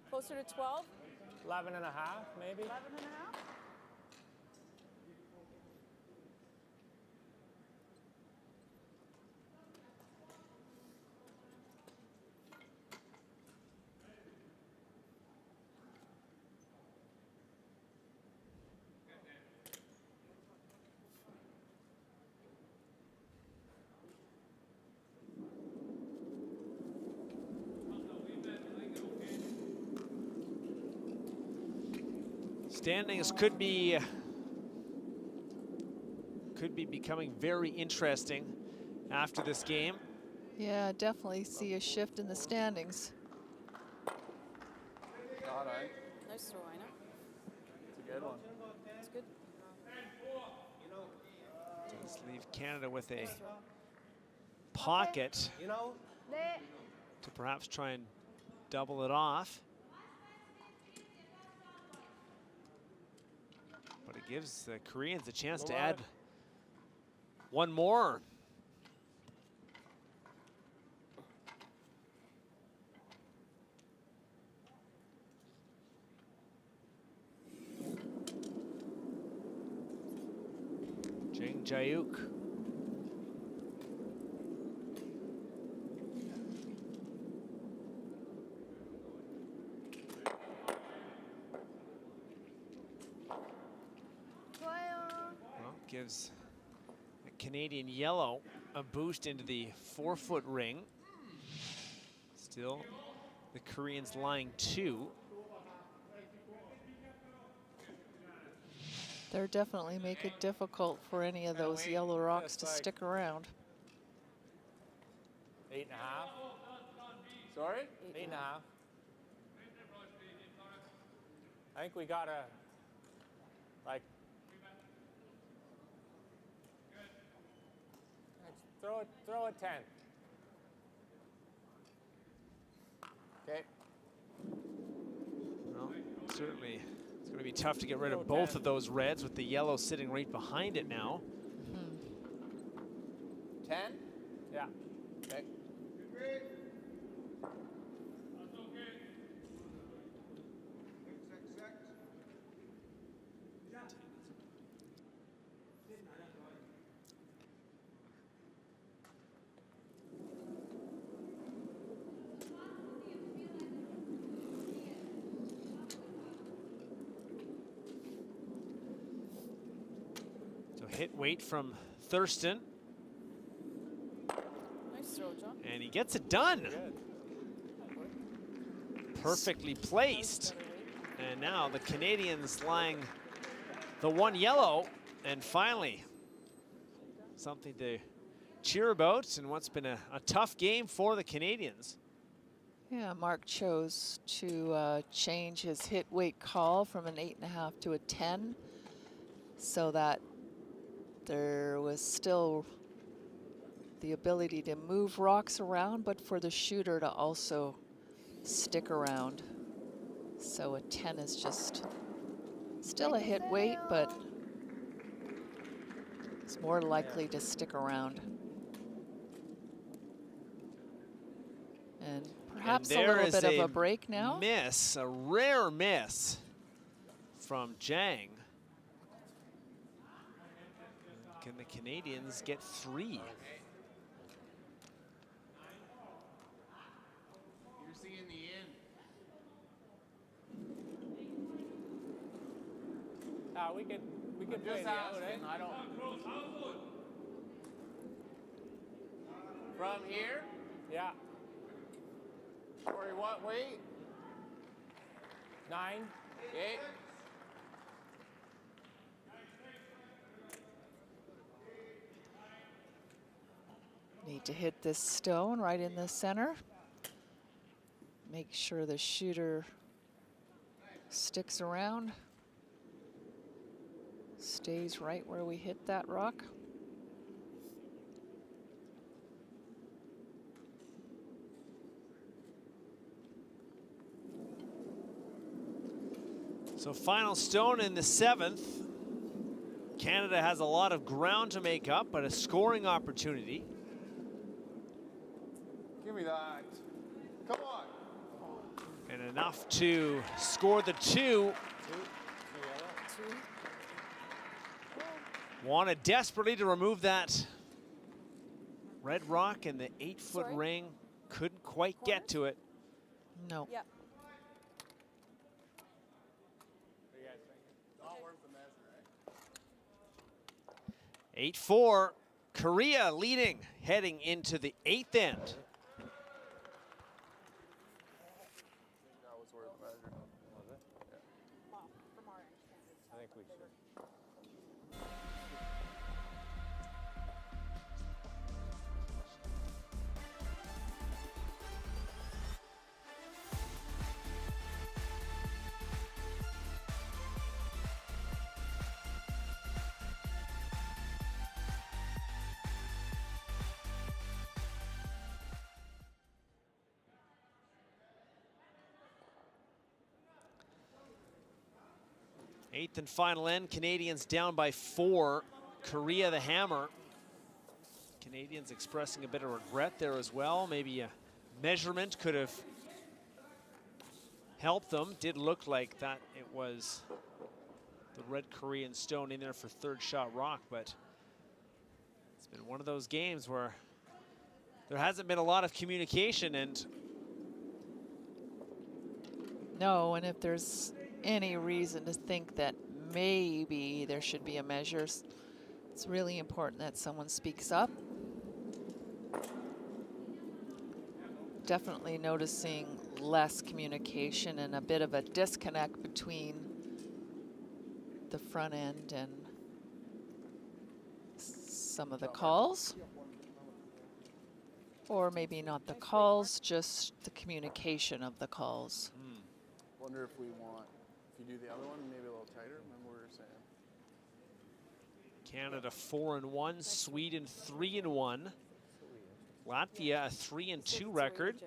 Closer to 12? 11 and a half, maybe? 11 and a half? Standings could be becoming very interesting after this game. Yeah, definitely see a shift in the standings. Nice throw, Ina. It's a good one. It's good. Does leave Canada with a pocket 네. to perhaps try and double it off. But it gives the Koreans a chance to add one more. Jang Jae-uk. Gives the Canadian yellow a boost into the 4-foot ring. Still, the Koreans lying 2. They're definitely make it difficult for any of those yellow rocks to stick around. 8 and a half. Sorry? 8 and a half. I think we gotta, like, throw a 10. Okay. Well, certainly it's going to be tough to get rid of both of those reds with the yellow sitting right behind it now. 10? Yeah. Okay. So hit weight from Thurston. Nice throw, John. And he gets it done. Perfectly placed. And now the Canadians lying the 1 yellow. And finally, something to cheer about in what's been a tough game for the Canadians. Yeah, Mark chose to change his hit weight call from an 8.5 to a 10, so that there was still the ability to move rocks around, but for the shooter to also stick around. So a 10 is just still a hit weight, but it's more likely to stick around. And perhaps a little bit of a break now. Miss, a rare miss from Jang. Can the Canadians get 3? You're seeing the end. We could play Just the out, asking, eh? I don't. From here? Yeah. Sorry, what weight? 9. Okay. Need to hit this stone right in the center. Make sure the shooter sticks around. Stays right where we hit that rock. So final stone in the 7th. Canada has a lot of ground to make up, but a scoring opportunity. Give me that. Come on. And enough to score the 2. Wanted desperately to remove that red rock in the 8-foot ring. Couldn't quite get to it. No. Yeah. Not worth the measure, 8-4, Korea leading, heading into the 8th end. That was worth the measure. Was it? I think we should. Eighth and final end, Canadians down by 4. Korea the hammer. Canadians expressing a bit of regret there as well. Maybe a measurement could have helped them. Did look like that it was the red Korean stone in there for third shot rock, but it's been one of those games where there hasn't been a lot of communication. And No, and if there's any reason to think that maybe there should be a measure, it's really important that someone speaks up. Definitely noticing less communication and a bit of a disconnect between the front end and some of the calls. Or maybe not the calls, just the communication of the calls. Wonder if we want, if you do the other one, maybe a little tighter. Remember what we were saying. Canada 4-1, Sweden 3-1, Latvia a 3-2 record,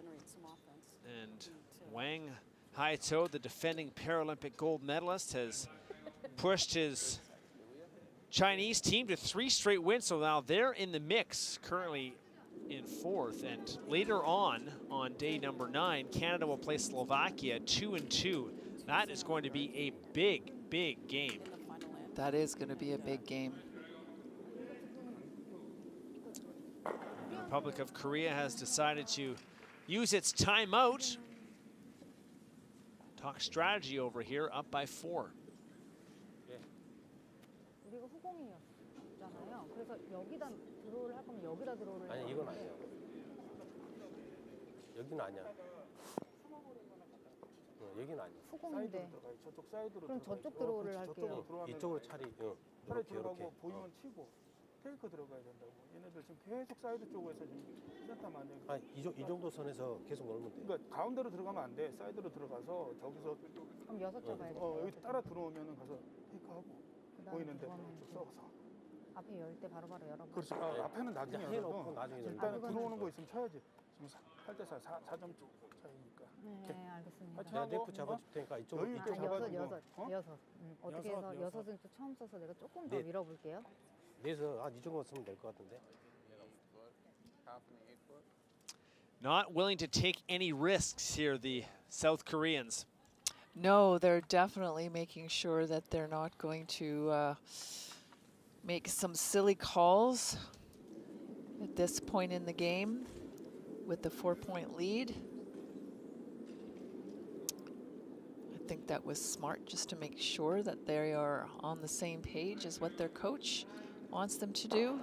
and Wang Haito, the defending Paralympic gold medalist, has pushed his Chinese team to 3 straight wins, so now they're in the mix, currently in 4th. And later on day number 9, Canada will play Slovakia 2-2. That is going to be a big, big game. That is going to be a big game. The Republic of Korea has decided to use its timeout. Talk strategy over here, up by 4. 우리가 후공이었잖아요. 그래서 여기다 드로우를 할 거면 여기다 드로우를 아니 이건 아니야. 여기는 아니야. 여기는 아니야. 후공인데. 저쪽 사이드로 그럼 저쪽 드로우를 할게요. 이쪽으로 차리. 차라리 이렇게 들어가고 이렇게. 보이면 치고 테이크 들어가야 된다고. 얘네들 지금 계속 사이드 쪽에서 지금 센터 만약에. 아, 이 정도 선에서 계속 놀면 돼. 그러니까 가운데로 들어가면 안 돼. 사이드로 들어가서 저기서 그럼 6 잡아야겠다. 여기 따라 들어오면은 가서 테이크하고 그다음에 보이는데 들어가면 좀 썩어서. 앞에 열 때 바로바로 열어봐. 그렇지. 앞에는 나중에 그냥 해놓고 열어도 나중에 열면 일단은 돼. 들어오는 거 있으면 쳐야지. 지금 8대4 4점 차이니까. 네, 알겠습니다. 내가 네프 잡아줄 테니까 이쪽으로 여유 아, 있게 잡아주고. 여섯. 어떻게 해서 여섯. 여섯은 또 처음 써서 내가 조금 더 네. 밀어볼게요. 내서 이 정도 쓰면 될 것 같은데. Half in the 8-foot. Not willing to take any risks here, the South Koreans. No, they're definitely making sure that they're not going to make some silly calls at this point in the game with the 4-point lead. I think that was smart, just to make sure that they are on the same page as what their coach wants them to do.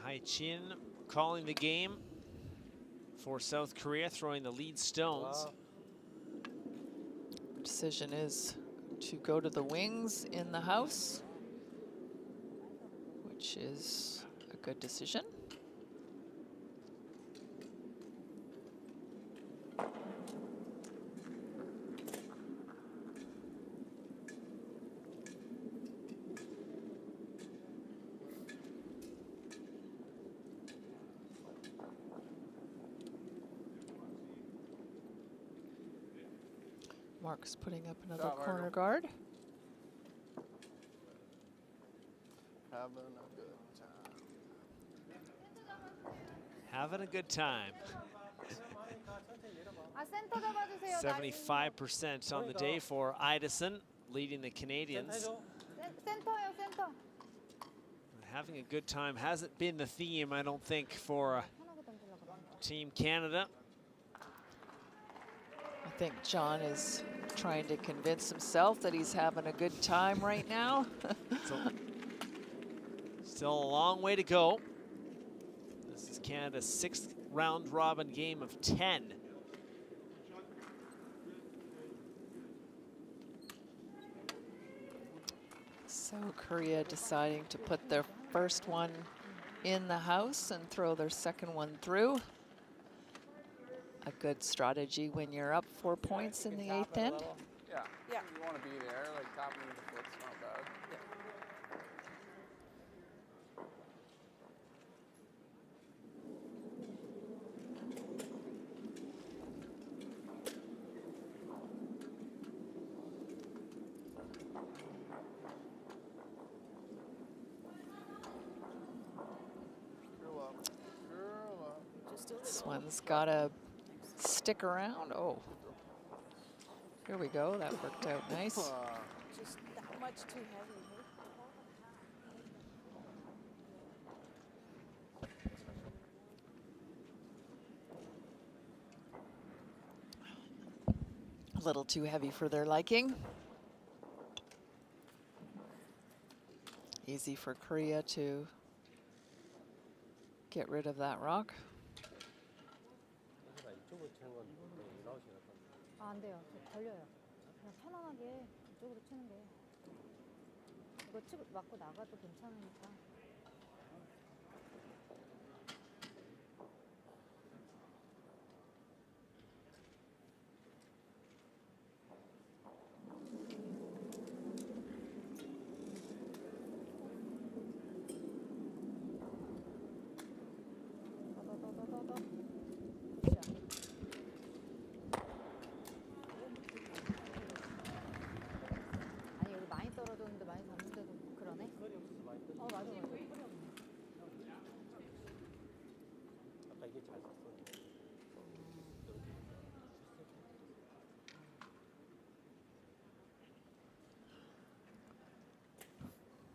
Hai-Chin calling the game for South Korea, throwing the lead stones. Decision is to go to the wings in the house, which is a A good decision. Mark's putting up another Job, corner Arnold. guard. Having a good time. Having a good time. 아, 센터 잡아주세요. 75% on the day for Idison, leading the Canadians. 센터요, 센터. Having a good time hasn't been the theme, I don't think, for 편하게 던지려고 그러는 거. Team Canada. I think John is trying to convince himself that he's having a good time right now. So, still a long way to go. This is Canada's 6th round robin game of 10. So Korea deciding to put their first one in the house and throw their second one through. A good strategy when you're up 4 points in the 8th end. Yeah. Yeah. You want to be there, like topping the foot's not bad. Curl up. Curl up. Just a little. This one's got to stick around. Oh, here we go. That worked out nice. Just that much too heavy. Hey? A little too heavy for their liking. Easy for Korea to get rid of that rock. 이쪽으로 치는 건 일아웃이 같던데. 아, 안 돼요. 저 걸려요. 그냥 편안하게 이쪽으로 치는 게. 이거 치고 맞고 나가도 괜찮으니까. 더더더더더. 아니 여기 많이 떨어졌는데 많이 잡는데도 그러네? 어 맞아 맞아. 아까 이게 잘 샀어.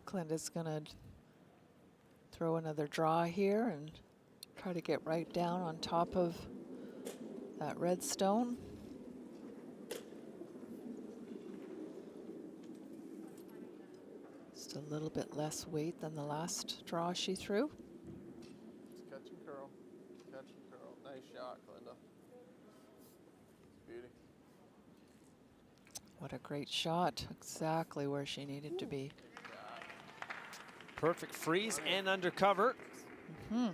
Glenda's gonna throw another draw here and try to get right down on top of that red stone. Just a little bit less weight than the last draw she threw. Just catch and curl. Catch and curl. Nice shot, Glinda. Beauty. What a great shot. Exactly where she needed to be. Perfect freeze and undercover. Mhm.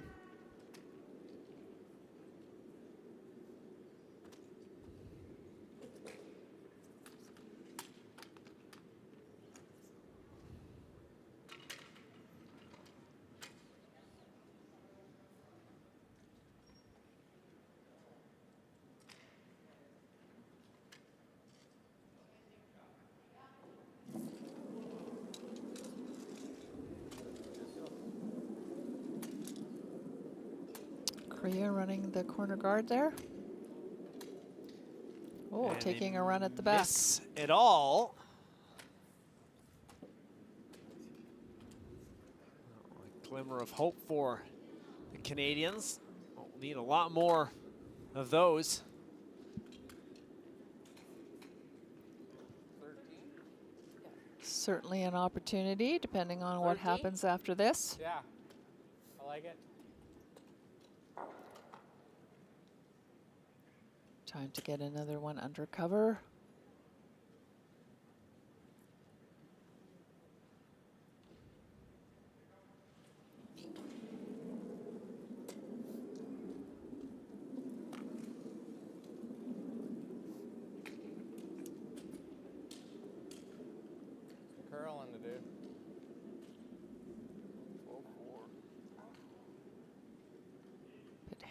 Korea running the corner guard there. Oh, And taking they a run at the back. miss it all. A glimmer of hope for the Canadians. We'll need a lot more of those. 13. Certainly an opportunity, depending on what 13? happens after this. Yeah, I like it. Time to get another one under cover.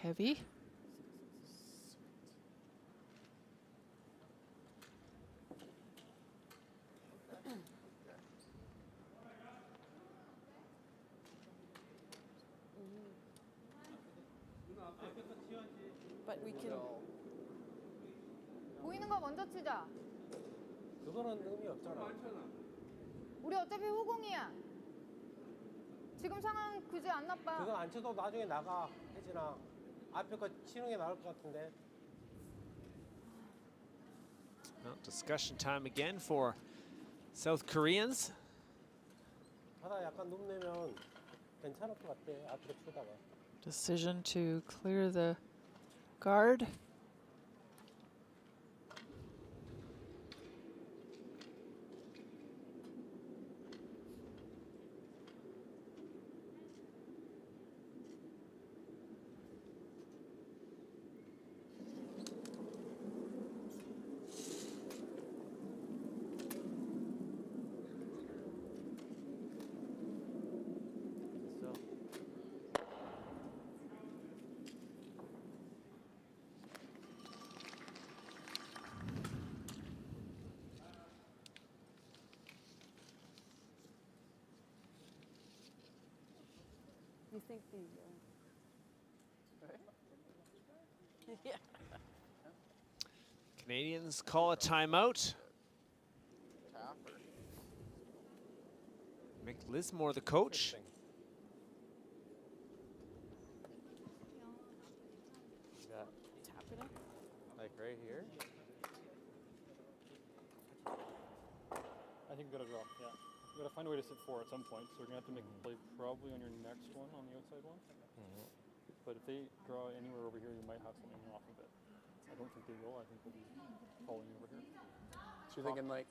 heavy. But we can. 보이는 거 먼저 치자. 그거는 의미 없잖아. 우리 어차피 후공이야. 지금 상황 그지 안 나빠. 그거 안 쳐도 나중에 나가, 혜진아. 앞에 거 치는 게 나을 것 같은데. Well, discussion time again for South Koreans. 바다 약간 눕 내면 괜찮을 것 같아, 앞으로 치다가. Decision to clear the guard. You think the. Yeah. Canadians call a timeout. Tapper. Mick Lismore, the coach. Got Tapping it. like right here. I think we gotta draw, yeah. We gotta find a way to sit 4 at some point, so we're gonna have to make a play probably on your next one, on the outside one. But if they draw anywhere over here, you might have something off of it. I don't think they will. I think they'll be following over here. So you're thinking like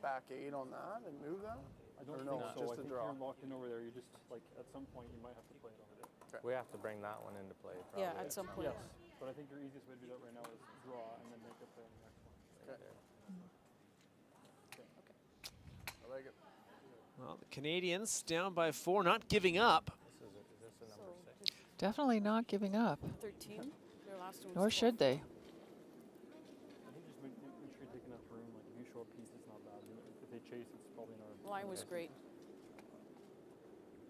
back 8 on that and move that? I don't Or think no, so. just I a think draw. you're locked in over there. You just, like, at some point, you might have to play it over there. We have to bring that one into play. Probably Yeah, at some point. Yes, but I think your easiest way to do that right now is draw and then make a play on the next one. right there. I like it. Well, the Canadians down by 4, not giving up. Is this a number So 6? Definitely not giving up. 13. Their last one. Nor should they. I think just make sure you take enough room. Like, if you show a piece, it's not bad. If they chase, it's probably not. Line was great.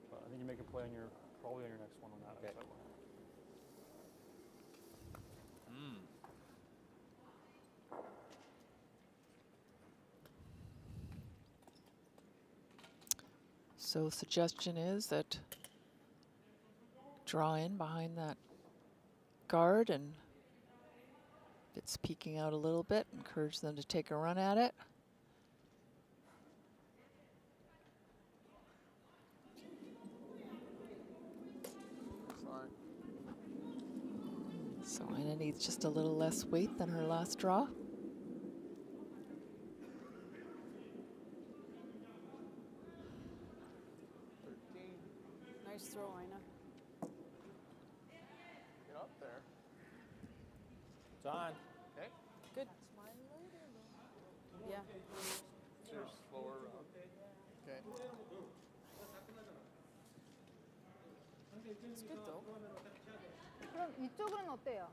But I think you make a play on your, probably on your next one on that Okay. outside one. So suggestion is that draw in behind that guard, and if it's peeking out a little bit, encourage them to take a run at it. Nice line. So Ina needs just a little less weight than her last draw. Nice throw, Ina. Get up there. John. Okay. Good. Yeah. There's slower run. Okay. It's good though. 그럼 이쪽은 어때요?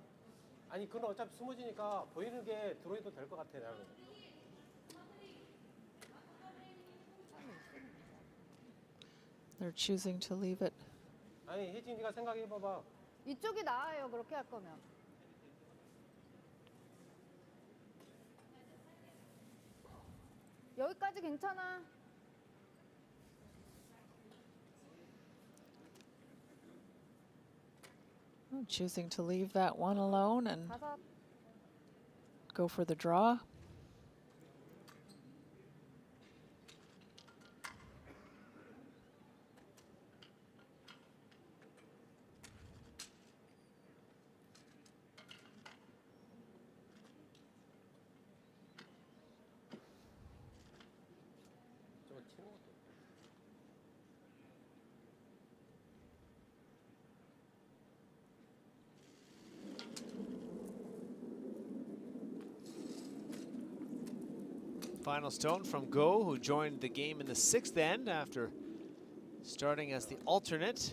아니, 그건 어차피 숨어지니까 보이는 게 들어해도 될 것 같아, 나는. They're choosing to leave it. 아니, 혜진이가 생각해봐봐. 이쪽이 나아요. 그렇게 할 거면. 여기까지 괜찮아. Choosing to leave that one alone and 5. go for the draw. 저거 치는 것도. Final stone from Go, who joined the game in the 6th end after starting as the alternate.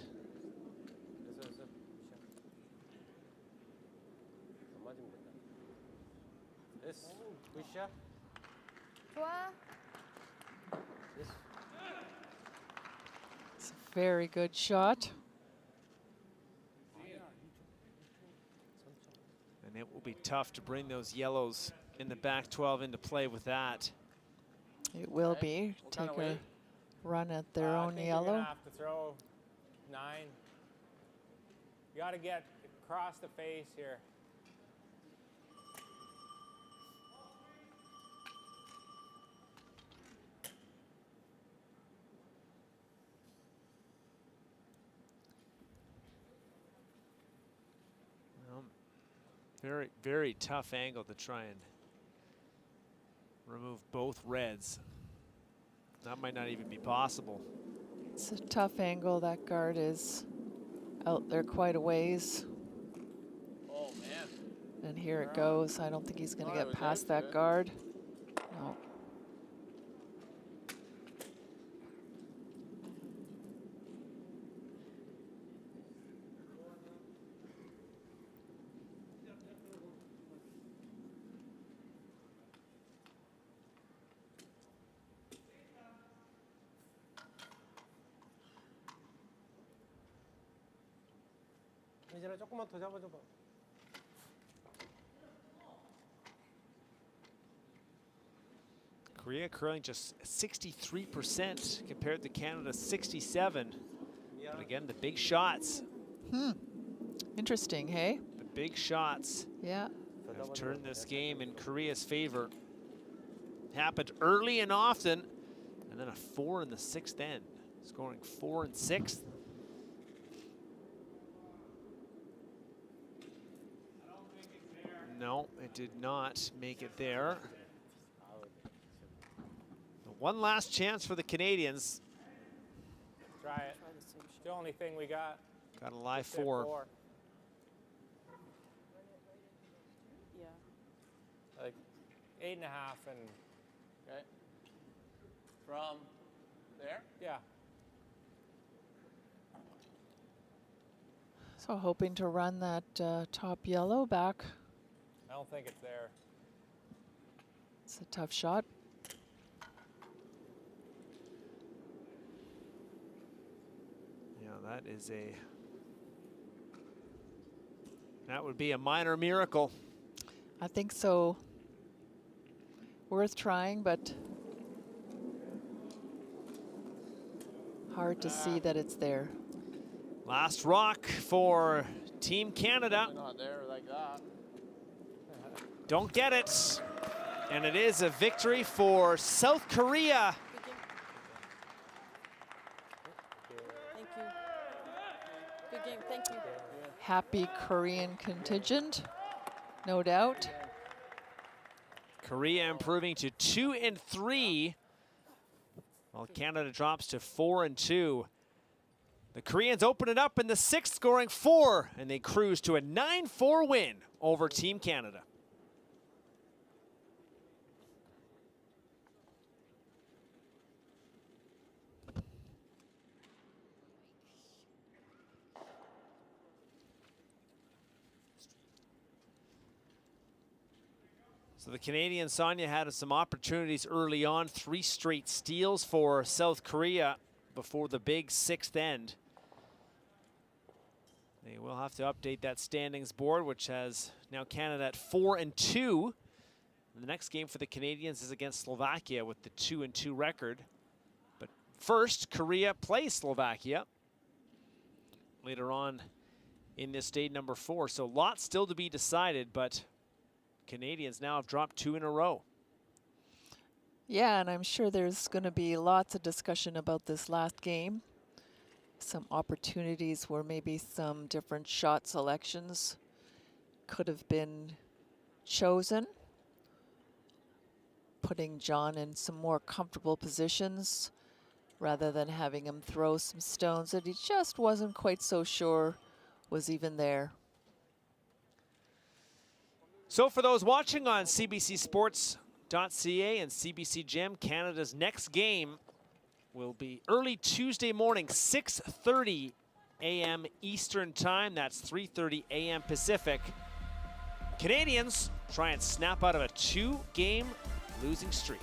샷. 좋아. It's a very good shot. And it will be tough to bring those yellows in the back 12 into play with that. It will Okay. be. What Take kind of a weight? run at their I own think you're yellow. gonna have to throw 9. You got to get across the face here. Very, very tough angle to try and remove both reds. That might not even be possible. It's a tough angle. That guard is out there quite a ways. Oh, man. And here it goes. I don't think he's going to Thought it get was past out that good. guard. No. 이제는 조금만 더 잡아줘봐. Korea curling just 63% compared to Canada 67. But again, the big shots, Interesting, hey? the big shots Yeah. have turned this game in Korea's favor. Happened early and often, and then a 4 in the 6th end, scoring 4 and 6th. No, it did not make it there. One last chance for the Canadians. Try it. It's the only thing we got. Got a live Just hit 4. Yeah. Like 8.5 and Okay. From there? yeah. So hoping to run that top yellow back. I don't think it's there. It's a tough shot. Yeah, that would be a minor miracle. I think so. Worth trying, but hard to see that it's there. Last rock for Team Canada. Not there like that. Don't get it. And it is a victory for South Korea. Thank you. Good game. Thank you. Happy Korean contingent, no doubt. Korea improving to 2 and 3, while Canada drops to 4 and 2. The Koreans open it up in the 6th, scoring 4, and they cruise to a 9-4 win over Team Canada. So the Canadian Sonia had some opportunities early on, 3 straight steals for South Korea before the big 6th end. They will have to update that standings board, which has now Canada at 4 and 2. The next game for the Canadians is against Slovakia with the 2 and 2 record. But first, Korea plays Slovakia later on in this day number 4. So lots still to be decided, but Canadians now have dropped 2 in a row. Yeah, and I'm sure there's going to be lots of discussion about this last game. Some opportunities where maybe some different shot selections could have been chosen. Putting John in some more comfortable positions rather than having him throw some stones that he just wasn't quite so sure was even there. So for those watching on CBCSports.ca and CBC Gym, Canada's next game will be early Tuesday morning, 6:30 a.m. Eastern Time. That's 3:30 a.m. Pacific. Canadians try and snap out of a 2-game losing streak.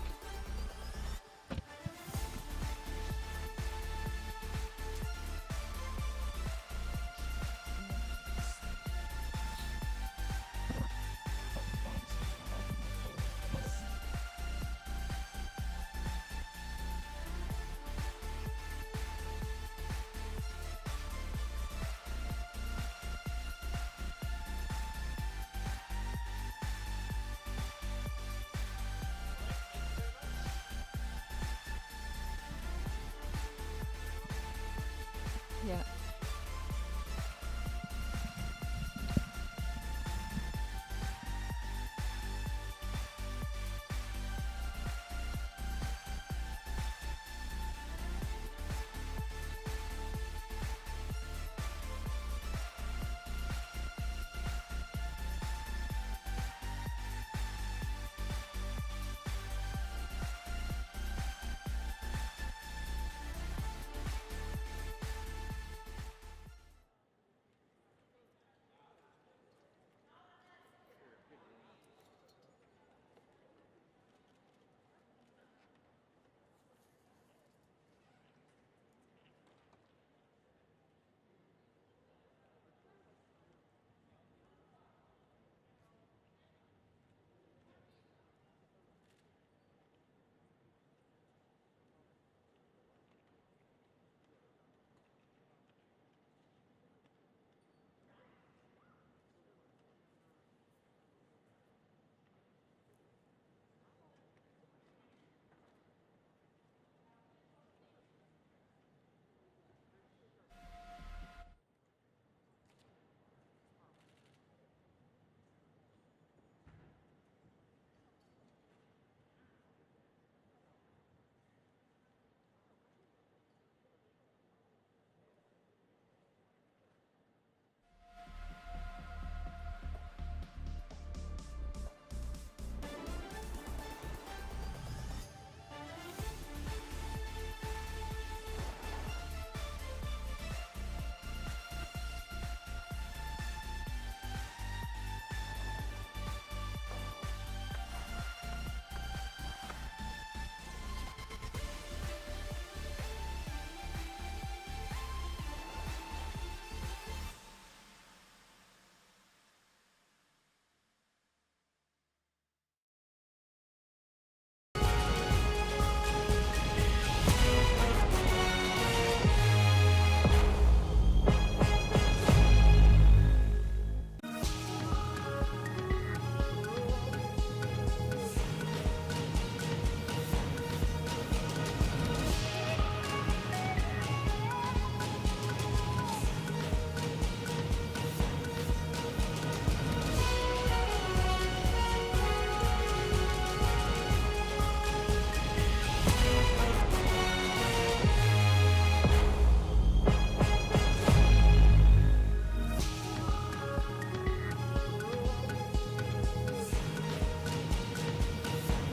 Yeah.